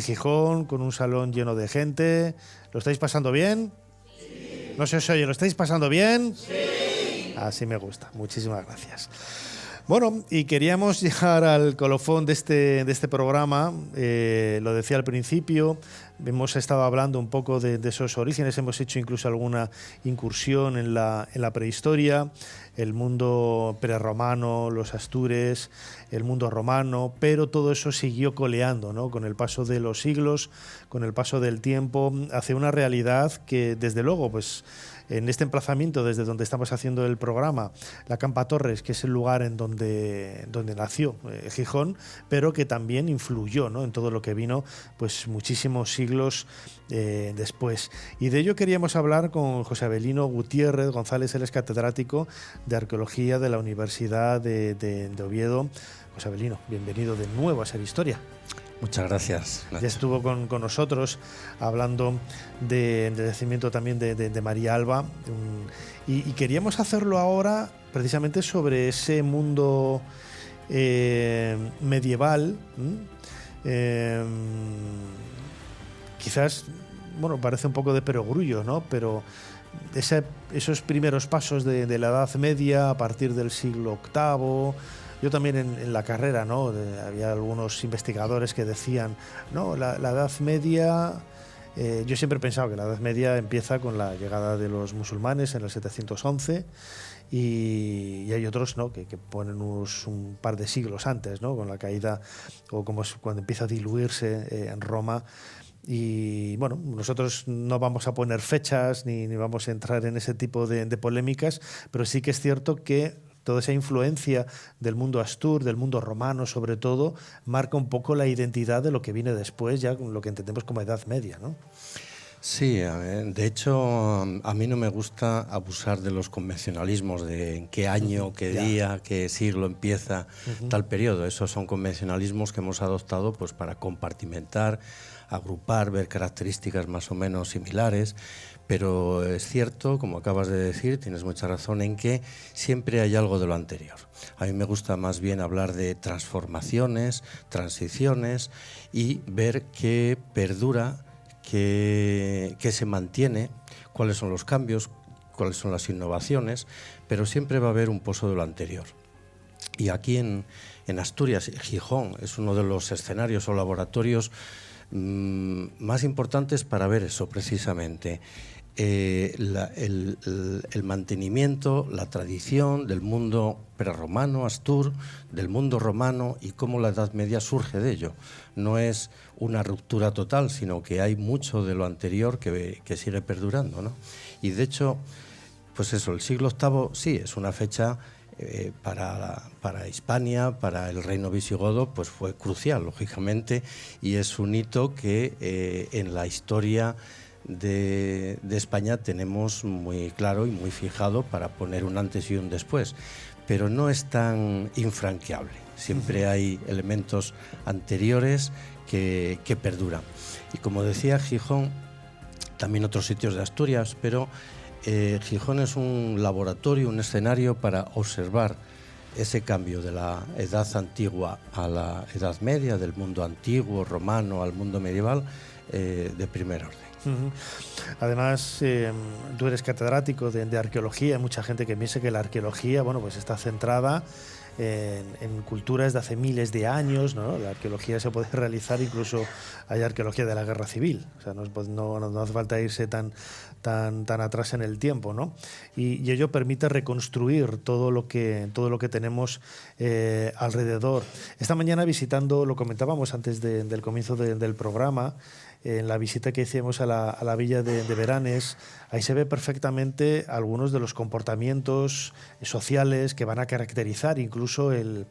Gijón, con un salón lleno de gente. ¿Lo estáis pasando bien? Sí. No se os oye, ¿lo estáis pasando bien? Sí. Así me gusta, muchísimas gracias. Bueno, y queríamos llegar al colofón de este programa, lo decía al principio, hemos estado hablando un poco de esos orígenes, hemos hecho incluso alguna incursión en la prehistoria, el mundo prerromano, los astures, el mundo romano, pero todo eso siguió coleando, ¿no? Con el paso de los siglos, con el paso del tiempo, hacia una realidad que desde luego, pues, en este emplazamiento desde donde estamos haciendo el programa, la Campa Torres, que es el lugar en donde nació Gijón, pero que también influyó, ¿no? En todo lo que vino pues muchísimos siglos después. Y de ello queríamos hablar con José Avelino Gutiérrez González, él es catedrático de Arqueología de la Universidad de Oviedo. José Avelino, bienvenido de nuevo a Ser Historia. Muchas gracias. Ya estuvo con nosotros hablando del yacimiento también de María Alba y queríamos hacerlo ahora precisamente sobre ese mundo medieval. Quizás, bueno, parece un poco de perogrullo, ¿no? Pero esos primeros pasos de la Edad Media a partir del siglo VIII. Yo también en la carrera, ¿no? Había algunos investigadores que decían, no, la Edad Media, yo siempre he pensado que la Edad Media empieza con la llegada de los musulmanes en el 711 y hay otros, ¿no? que ponen un par de siglos antes, ¿no? Con la caída o como cuando empieza a diluirse en Roma. Y bueno, nosotros no vamos a poner fechas ni vamos a entrar en ese tipo de polémicas, pero sí que es cierto que Toda esa influencia del mundo astur, del mundo romano sobre todo, marca un poco la identidad de lo que viene después, ya lo que entendemos como Edad Media, ¿no? Sí, de hecho a mí no me gusta abusar de los convencionalismos de en qué año, qué día, qué siglo empieza tal periodo. Esos son convencionalismos que hemos adoptado pues para compartimentar, agrupar, ver características más o menos similares, pero es cierto, como acabas de decir, tienes mucha razón en que siempre hay algo de lo anterior. A mí me gusta más bien hablar de transformaciones, transiciones y ver qué perdura, qué se mantiene, cuáles son los cambios, cuáles son las innovaciones, pero siempre va a haber un pozo de lo anterior. Y aquí en Asturias, Gijón es uno de los escenarios o laboratorios más importantes para ver eso precisamente. El mantenimiento, la tradición del mundo prerromano, astur, del mundo romano y cómo la Edad Media surge de ello. No es una ruptura total, sino que hay mucho de lo anterior que sigue perdurando, ¿no? Y de hecho, pues eso, el siglo VIII sí es una fecha para Hispania, para el reino visigodo, pues fue crucial, lógicamente, y es un hito que en la historia de España tenemos muy claro y muy fijado para poner un antes y un después, pero no es tan infranqueable. Siempre hay elementos anteriores que perduran. Y como decía, Gijón, también otros sitios de Asturias, pero Gijón es un laboratorio, un escenario para observar ese cambio de la edad antigua a la Edad Media, del mundo antiguo, romano, al mundo medieval, de primer orden. Además, tú eres catedrático de arqueología. Hay mucha gente que piensa que la arqueología, bueno, pues está centrada en culturas de hace miles de años, ¿no? La arqueología se puede realizar, incluso hay arqueología de la Guerra Civil, o sea, no hace falta irse tan atrás en el tiempo, ¿no? Y ello permite reconstruir todo lo que tenemos alrededor. Esta mañana visitando, lo comentábamos antes del comienzo del programa, en la visita que hicimos a la villa de Beranes, ahí se ve perfectamente algunos de los comportamientos sociales que van a caracterizar incluso el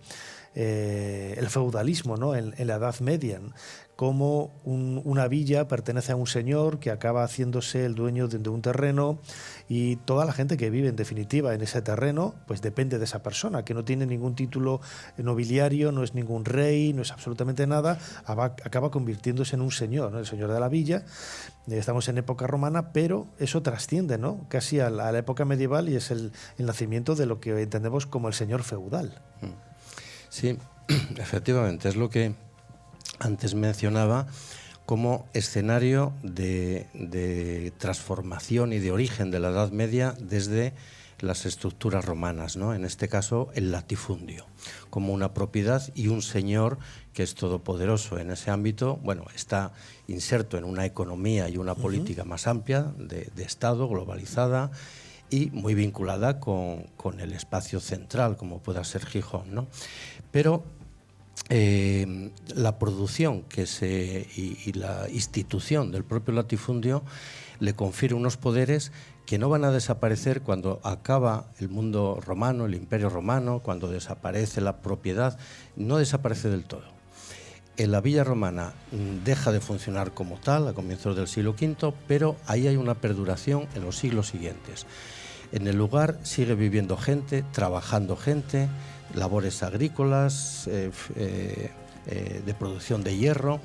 feudalismo, ¿no? en la Edad Media, cómo una villa pertenece a un señor que acaba haciéndose el dueño de un terreno, y toda la gente que vive en definitiva en ese terreno pues depende de esa persona, que no tiene ningún título nobiliario, no es ningún rey, no es absolutamente nada, acaba convirtiéndose en un señor, ¿no? El señor de la villa. Estamos en época romana, pero eso trasciende, ¿no? Casi a la época medieval, y es el nacimiento de lo que entendemos como el señor feudal. Sí, efectivamente, es lo que antes mencionaba como escenario de transformación y de origen de la Edad Media desde las estructuras romanas, ¿no? En este caso, el latifundio, como una propiedad y un señor que es todopoderoso en ese ámbito. Bueno, está inserto en una economía y una política más amplia de Estado, globalizada y muy vinculada con el espacio central, como pueda ser Gijón, ¿no? Pero la producción y la institución del propio latifundio le confiere unos poderes que no van a desaparecer cuando acaba el mundo romano, el imperio romano, cuando desaparece la propiedad, no desaparece del todo. En la villa romana deja de funcionar como tal a comienzos del siglo V, pero ahí hay una perduración en los siglos siguientes. En el lugar sigue viviendo gente, trabajando gente, labores agrícolas, de producción de hierro.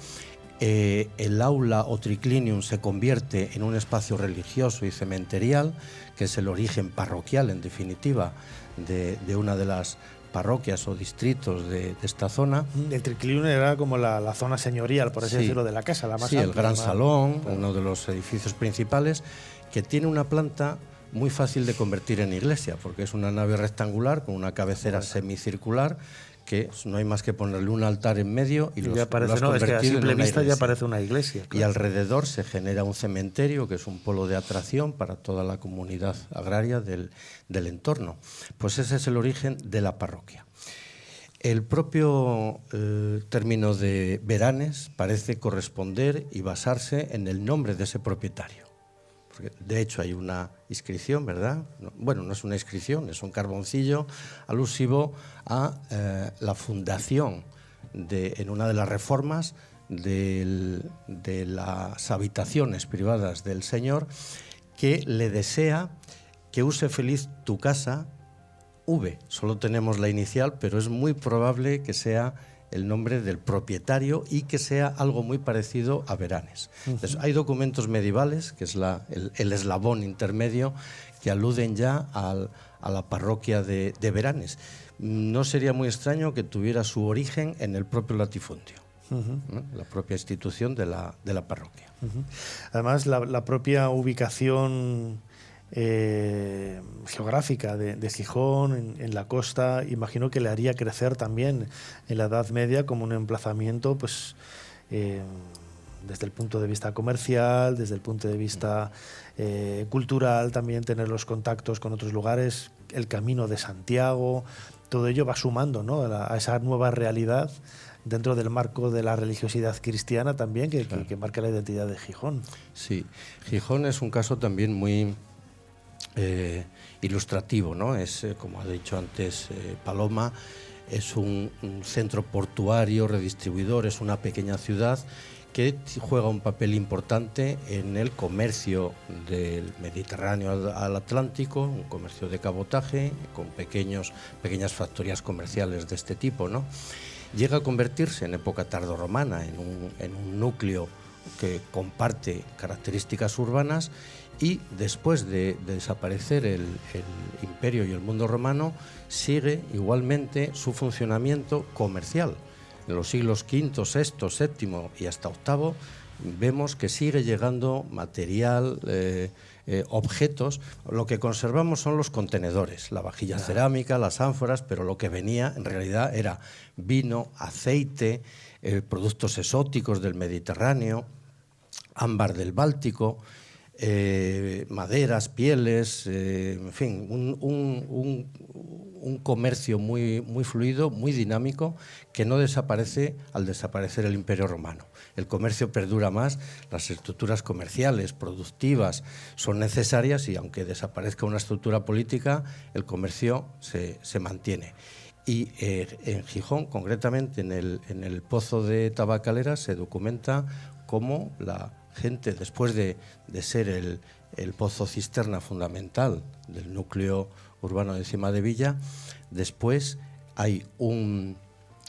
El aula o triclinium se convierte en un espacio religioso y cementerial, que es el origen parroquial, en definitiva, de una de las parroquias o distritos de esta zona. El triclinium era como la zona señorial, por así decirlo, de la casa, la más amplia. Sí, el gran salón, uno de los edificios principales, que tiene una planta muy fácil de convertir en iglesia, porque es una nave rectangular con una cabecera semicircular, que no hay más que ponerle un altar en medio y lo has convertido, es que a simple vista ya parece una iglesia. Claro. Y alrededor se genera un cementerio, que es un polo de atracción para toda la comunidad agraria del entorno. Pues ese es el origen de la parroquia. El propio término de Beranes parece corresponder y basarse en el nombre de ese propietario. porque de hecho hay una inscripción, ¿verdad? Bueno, no es una inscripción, es un carboncillo alusivo a la fundación en una de las reformas de las habitaciones privadas del Señor, que le desea que use feliz tu casa, V. Solo tenemos la inicial, pero es muy probable que sea el nombre del propietario y que sea algo muy parecido a Veranes. Entonces, hay documentos medievales, que es el eslabón intermedio, que aluden ya a la parroquia de Veranes. No sería muy extraño que tuviera su origen en el propio latifundio, ¿no? La propia institución de la parroquia. Además, la propia ubicación geográfica de Gijón en la costa, imagino que le haría crecer también en la Edad Media como un emplazamiento, pues desde el punto de vista comercial, desde el punto de vista cultural, también tener los contactos con otros lugares, el Camino de Santiago, todo ello va sumando, ¿no?, a esa nueva realidad dentro del marco de la religiosidad cristiana también que marca la identidad de Gijón. Sí, Gijón es un caso también muy ilustrativo, ¿no? Es, como ha dicho antes Paloma, es un centro portuario, redistribuidor, es una pequeña ciudad que juega un papel importante en el comercio del Mediterráneo al Atlántico, un comercio de cabotaje, con pequeñas factorías comerciales de este tipo, ¿no? Llega a convertirse en época tardorromana en un núcleo que comparte características urbanas, y después de desaparecer el imperio y el mundo romano, sigue igualmente su funcionamiento comercial. En los siglos V, VI, VII y hasta VIII vemos que sigue llegando material, objetos. Lo que conservamos son los contenedores, la vajilla cerámica, las ánforas, pero lo que venía en realidad era vino, aceite, productos exóticos del Mediterráneo, ámbar del Báltico, maderas, pieles, en fin, un comercio muy fluido, muy dinámico, que no desaparece al desaparecer el Imperio Romano. El comercio perdura más, las estructuras comerciales, productivas, son necesarias, y aunque desaparezca una estructura política, el comercio se mantiene. Y en Gijón, concretamente en el Pozo de Tabacalera, se documenta cómo la gente, después de ser el pozo cisterna fundamental del núcleo urbano de Cimadevilla, después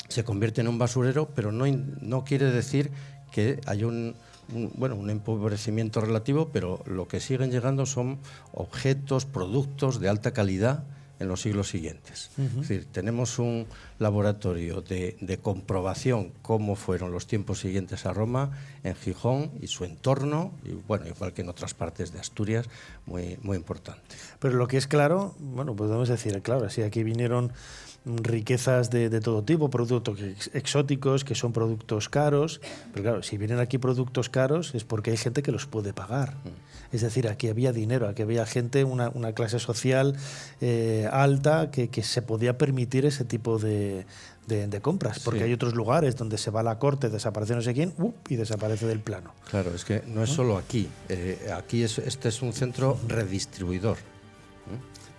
se convierte en un basurero, pero no quiere decir que haya un empobrecimiento relativo, pero lo que siguen llegando son objetos, productos de alta calidad en los siglos siguientes. Es decir, tenemos un laboratorio de comprobación cómo fueron los tiempos siguientes a Roma en Gijón y su entorno, y bueno, igual que en otras partes de Asturias, muy, muy importante. Pero lo que es claro, bueno, podemos decir, claro, sí, aquí vinieron riquezas de todo tipo, productos exóticos, que son productos caros, pero claro, si vienen aquí productos caros es porque hay gente que los puede pagar. Es decir, aquí había dinero, aquí había gente, una clase social alta que se podía permitir ese tipo de compras, porque hay otros lugares donde se va a la corte, desaparece no sé quién, y desaparece del plano. Claro, es que no es solo aquí. Aquí este es un centro redistribuidor.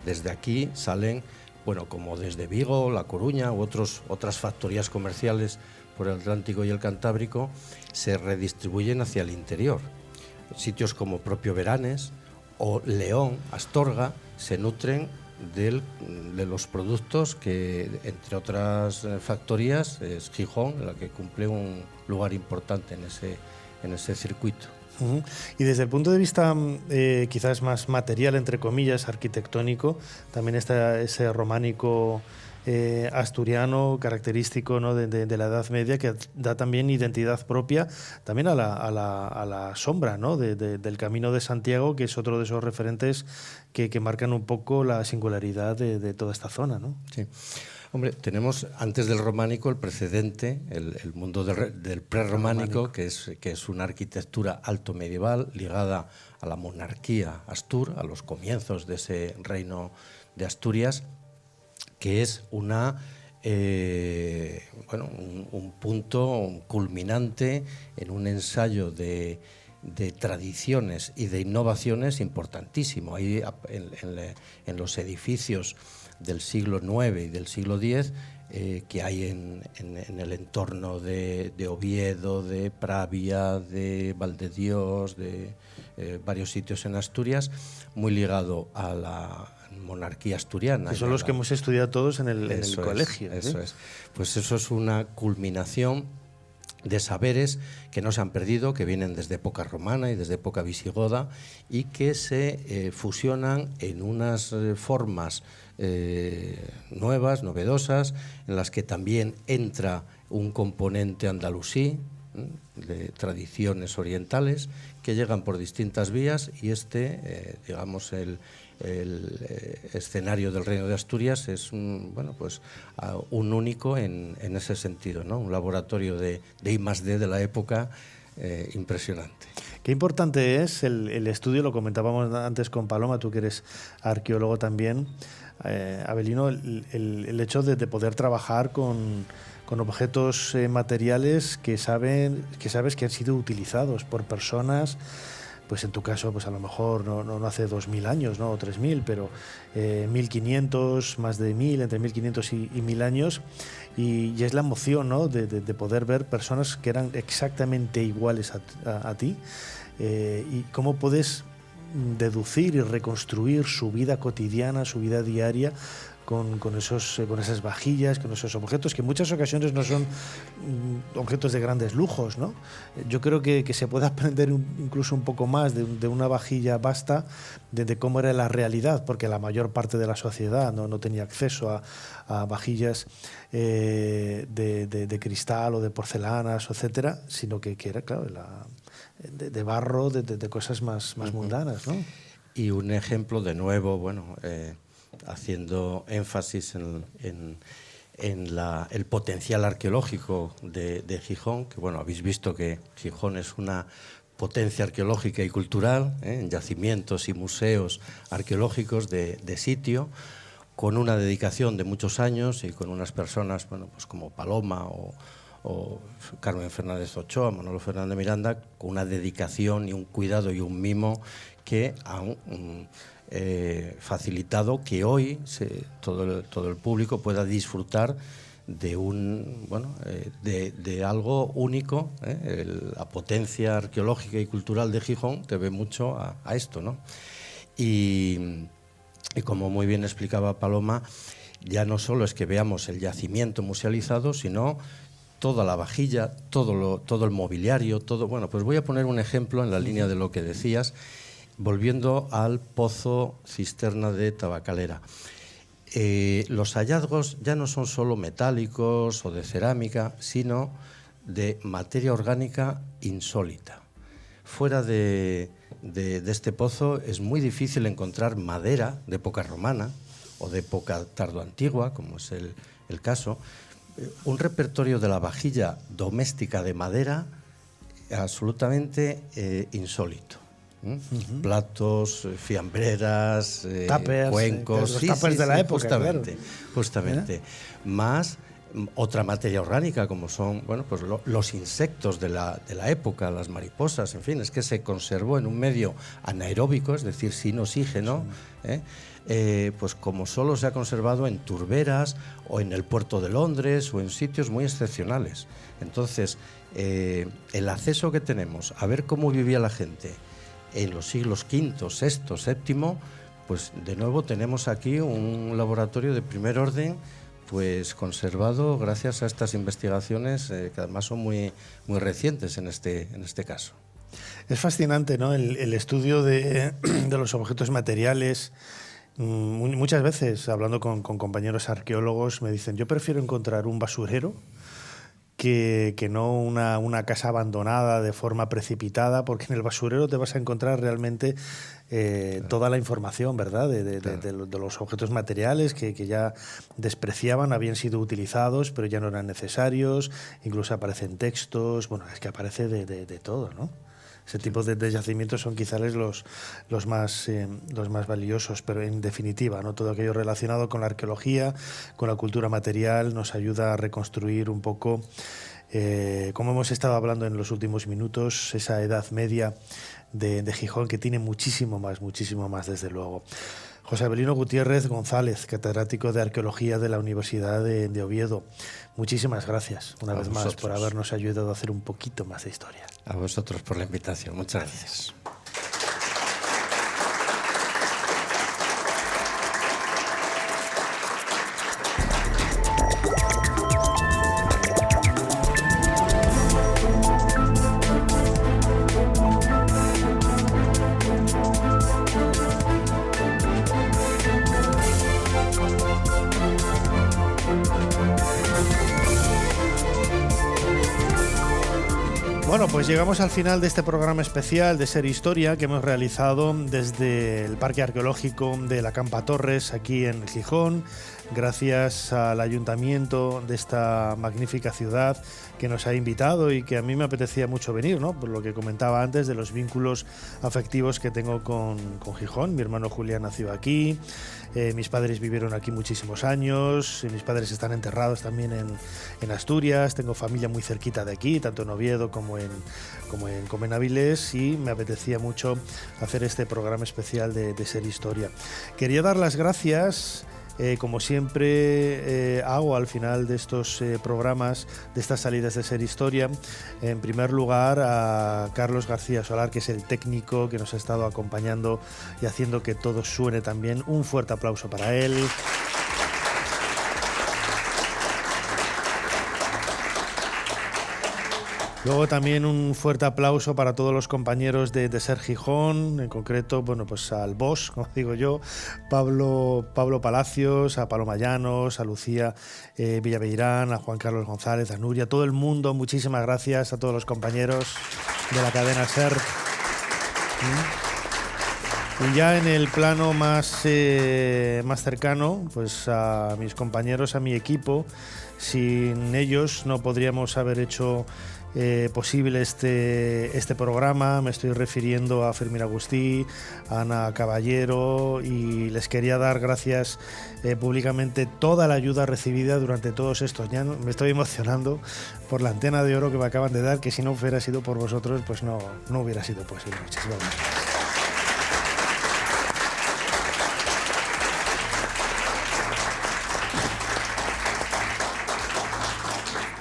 Desde aquí salen, bueno, como desde Vigo, La Coruña u otras factorías comerciales por el Atlántico y el Cantábrico, se redistribuyen hacia el interior. Sitios como propio Veranes o León, Astorga, se nutren de los productos que, entre otras factorías, es Gijón la que cumple un lugar importante en ese circuito. Y desde el punto de vista quizás más material, entre comillas, arquitectónico, también está ese románico asturiano característico, ¿no?, de la Edad Media, que da también identidad propia también a la sombra, ¿no?, del Camino de Santiago, que es otro de esos referentes que marcan un poco la singularidad de toda esta zona, ¿no? Sí. Hombre, tenemos antes del románico el precedente, el mundo del prerrománico, que es una arquitectura alto medieval ligada a la monarquía astur, a los comienzos de ese reino de Asturias, que es un punto culminante en un ensayo de tradiciones y de innovaciones importantísimo. Ahí en los edificios del siglo IX y del siglo X que hay en el entorno de Oviedo, de Pravia, de Valdedios, de varios sitios en Asturias, muy ligado a la monarquía asturiana. Que son los que hemos estudiado todos en el colegio. Eso es. Pues eso es una culminación de saberes que no se han perdido, que vienen desde época romana y desde época visigoda y que se fusionan en unas formas nuevas, novedosas, en las que también entra un componente andalusí, de tradiciones orientales que llegan por distintas vías y digamos, el escenario del Reino de Asturias es un único en ese sentido, ¿no? Un laboratorio de I+D de la época impresionante. Qué importante es el estudio, lo comentábamos antes con Paloma, tú que eres arqueólogo también, Avelino, el hecho de poder trabajar con objetos materiales que sabes que han sido utilizados por personas, pues en tu caso, pues a lo mejor no hace 2000 años, ¿no? O 3000, pero 1500, más de 1000, entre 1500 y 1000 años, y es la emoción, ¿no? de poder ver personas que eran exactamente iguales a ti, y cómo puedes deducir y reconstruir su vida cotidiana, su vida diaria, con esas vajillas, con esos objetos que en muchas ocasiones no son objetos de grandes lujos, ¿no? Yo creo que se puede aprender incluso un poco más de una vajilla basta, de cómo era la realidad, porque la mayor parte de la sociedad no tenía acceso a vajillas de cristal o de porcelanas, etcétera, sino que era, claro, de barro, de cosas más mundanas, ¿no? Y un ejemplo, de nuevo, haciendo énfasis en el potencial arqueológico de Gijón, que habéis visto que Gijón es una potencia arqueológica y cultural, en yacimientos y museos arqueológicos de sitio, con una dedicación de muchos años y con unas personas como Paloma o Carmen Fernández Ochoa, Manolo Fernández Miranda, con una dedicación y un cuidado y un mimo que han facilitado que hoy todo el público pueda disfrutar de de algo único. La potencia arqueológica y cultural de Gijón debe mucho a esto, ¿no? Y como muy bien explicaba Paloma, ya no solo es que veamos el yacimiento musealizado, sino toda la vajilla, todo el mobiliario, todo. Pues voy a poner un ejemplo en la línea de lo que decías, volviendo al pozo cisterna de Tabacalera. Los hallazgos ya no son solo metálicos o de cerámica, sino de materia orgánica insólita. Fuera de este pozo es muy difícil encontrar madera de época romana o de época tardoantigua, como es el caso. Un repertorio de la vajilla doméstica de madera absolutamente insólito. Platos, fiambreras, tuppers, cuencos, los tuppers de la época, justamente. Más otra materia orgánica, como son los insectos de la época, las mariposas, en fin, es que se conservó en un medio anaeróbico, es decir, sin oxígeno, pues como solo se ha conservado en turberas o en el puerto de Londres o en sitios muy excepcionales. Entonces, el acceso que tenemos a ver cómo vivía la gente en los siglos V, VI, VII, pues de nuevo tenemos aquí un laboratorio de primer orden, pues conservado gracias a estas investigaciones que además son muy recientes en este caso. Es fascinante, ¿no? El estudio de los objetos materiales. Muchas veces, hablando con compañeros arqueólogos, me dicen, yo prefiero encontrar un basurero que no una casa abandonada de forma precipitada, porque en el basurero te vas a encontrar realmente toda la información, ¿verdad?, de los objetos materiales que ya despreciaban, habían sido utilizados, pero ya no eran necesarios, incluso aparecen textos, es que aparece de todo, ¿no? Ese tipo de yacimientos son quizás los más valiosos, pero en definitiva, ¿no? Todo aquello relacionado con la arqueología, con la cultura material, nos ayuda a reconstruir un poco como hemos estado hablando en los últimos minutos, esa edad media de Gijón, que tiene muchísimo más, desde luego. José Avelino Gutiérrez González, catedrático de Arqueología de la Universidad de Oviedo. Muchísimas gracias una vez más por habernos ayudado a hacer un poquito más de historia. A vosotros por la invitación. Muchas gracias. Bueno, pues llegamos al final de este programa especial de Ser Historia que hemos realizado desde el Parque Arqueológico de la Campa Torres, aquí en Gijón, gracias al ayuntamiento de esta magnífica ciudad que nos ha invitado y que a mí me apetecía mucho venir, ¿no? Por lo que comentaba antes de los vínculos afectivos que tengo con Gijón. Mi hermano Julián nació aquí, mis padres vivieron aquí muchísimos años, mis padres están enterrados también en Asturias, tengo familia muy cerquita de aquí, tanto en Oviedo como en Avilés, y me apetecía mucho hacer este programa especial de Ser Historia. Quería dar las gracias, como siempre hago al final de estos programas, de estas salidas de Ser Historia, en primer lugar a Carlos García Solar, que es el técnico que nos ha estado acompañando y haciendo que todo suene también. Un fuerte aplauso para él. Luego también un fuerte aplauso para todos los compañeros de Ser Gijón, en concreto, bueno, pues al boss, como digo yo, Pablo Palacios, a Paloma Llanos, a Lucía Villaveirán, a Juan Carlos González, a Nuria, todo el mundo. Muchísimas gracias a todos los compañeros de la cadena Ser. Y ya en el plano más cercano, pues a mis compañeros, a mi equipo. Sin ellos no podríamos haber hecho posible este programa. Me estoy refiriendo a Fermín Agustí, a Ana Caballero, y les quería dar gracias públicamente toda la ayuda recibida durante todos estos años. Me estoy emocionando por la antena de oro que me acaban de dar, que si no hubiera sido por vosotros, pues no hubiera sido posible. Muchísimas gracias.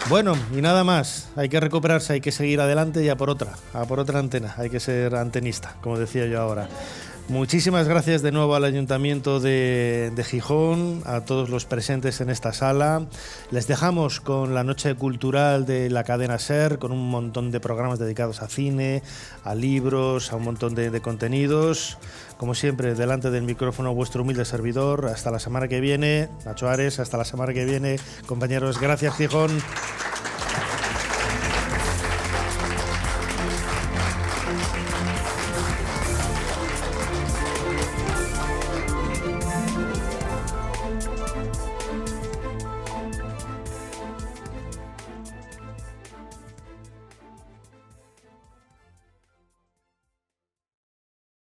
Bueno, y nada más, hay que recuperarse, hay que seguir adelante y a por otra antena, hay que ser antenista, como decía yo ahora. Muchísimas gracias de nuevo al Ayuntamiento de Gijón, a todos los presentes en esta sala. Les dejamos con la noche cultural de la cadena SER, con un montón de programas dedicados a cine, a libros, a un montón de contenidos. Como siempre, delante del micrófono, vuestro humilde servidor. Hasta la semana que viene. Nacho Ares, hasta la semana que viene. Compañeros, gracias, Gijón.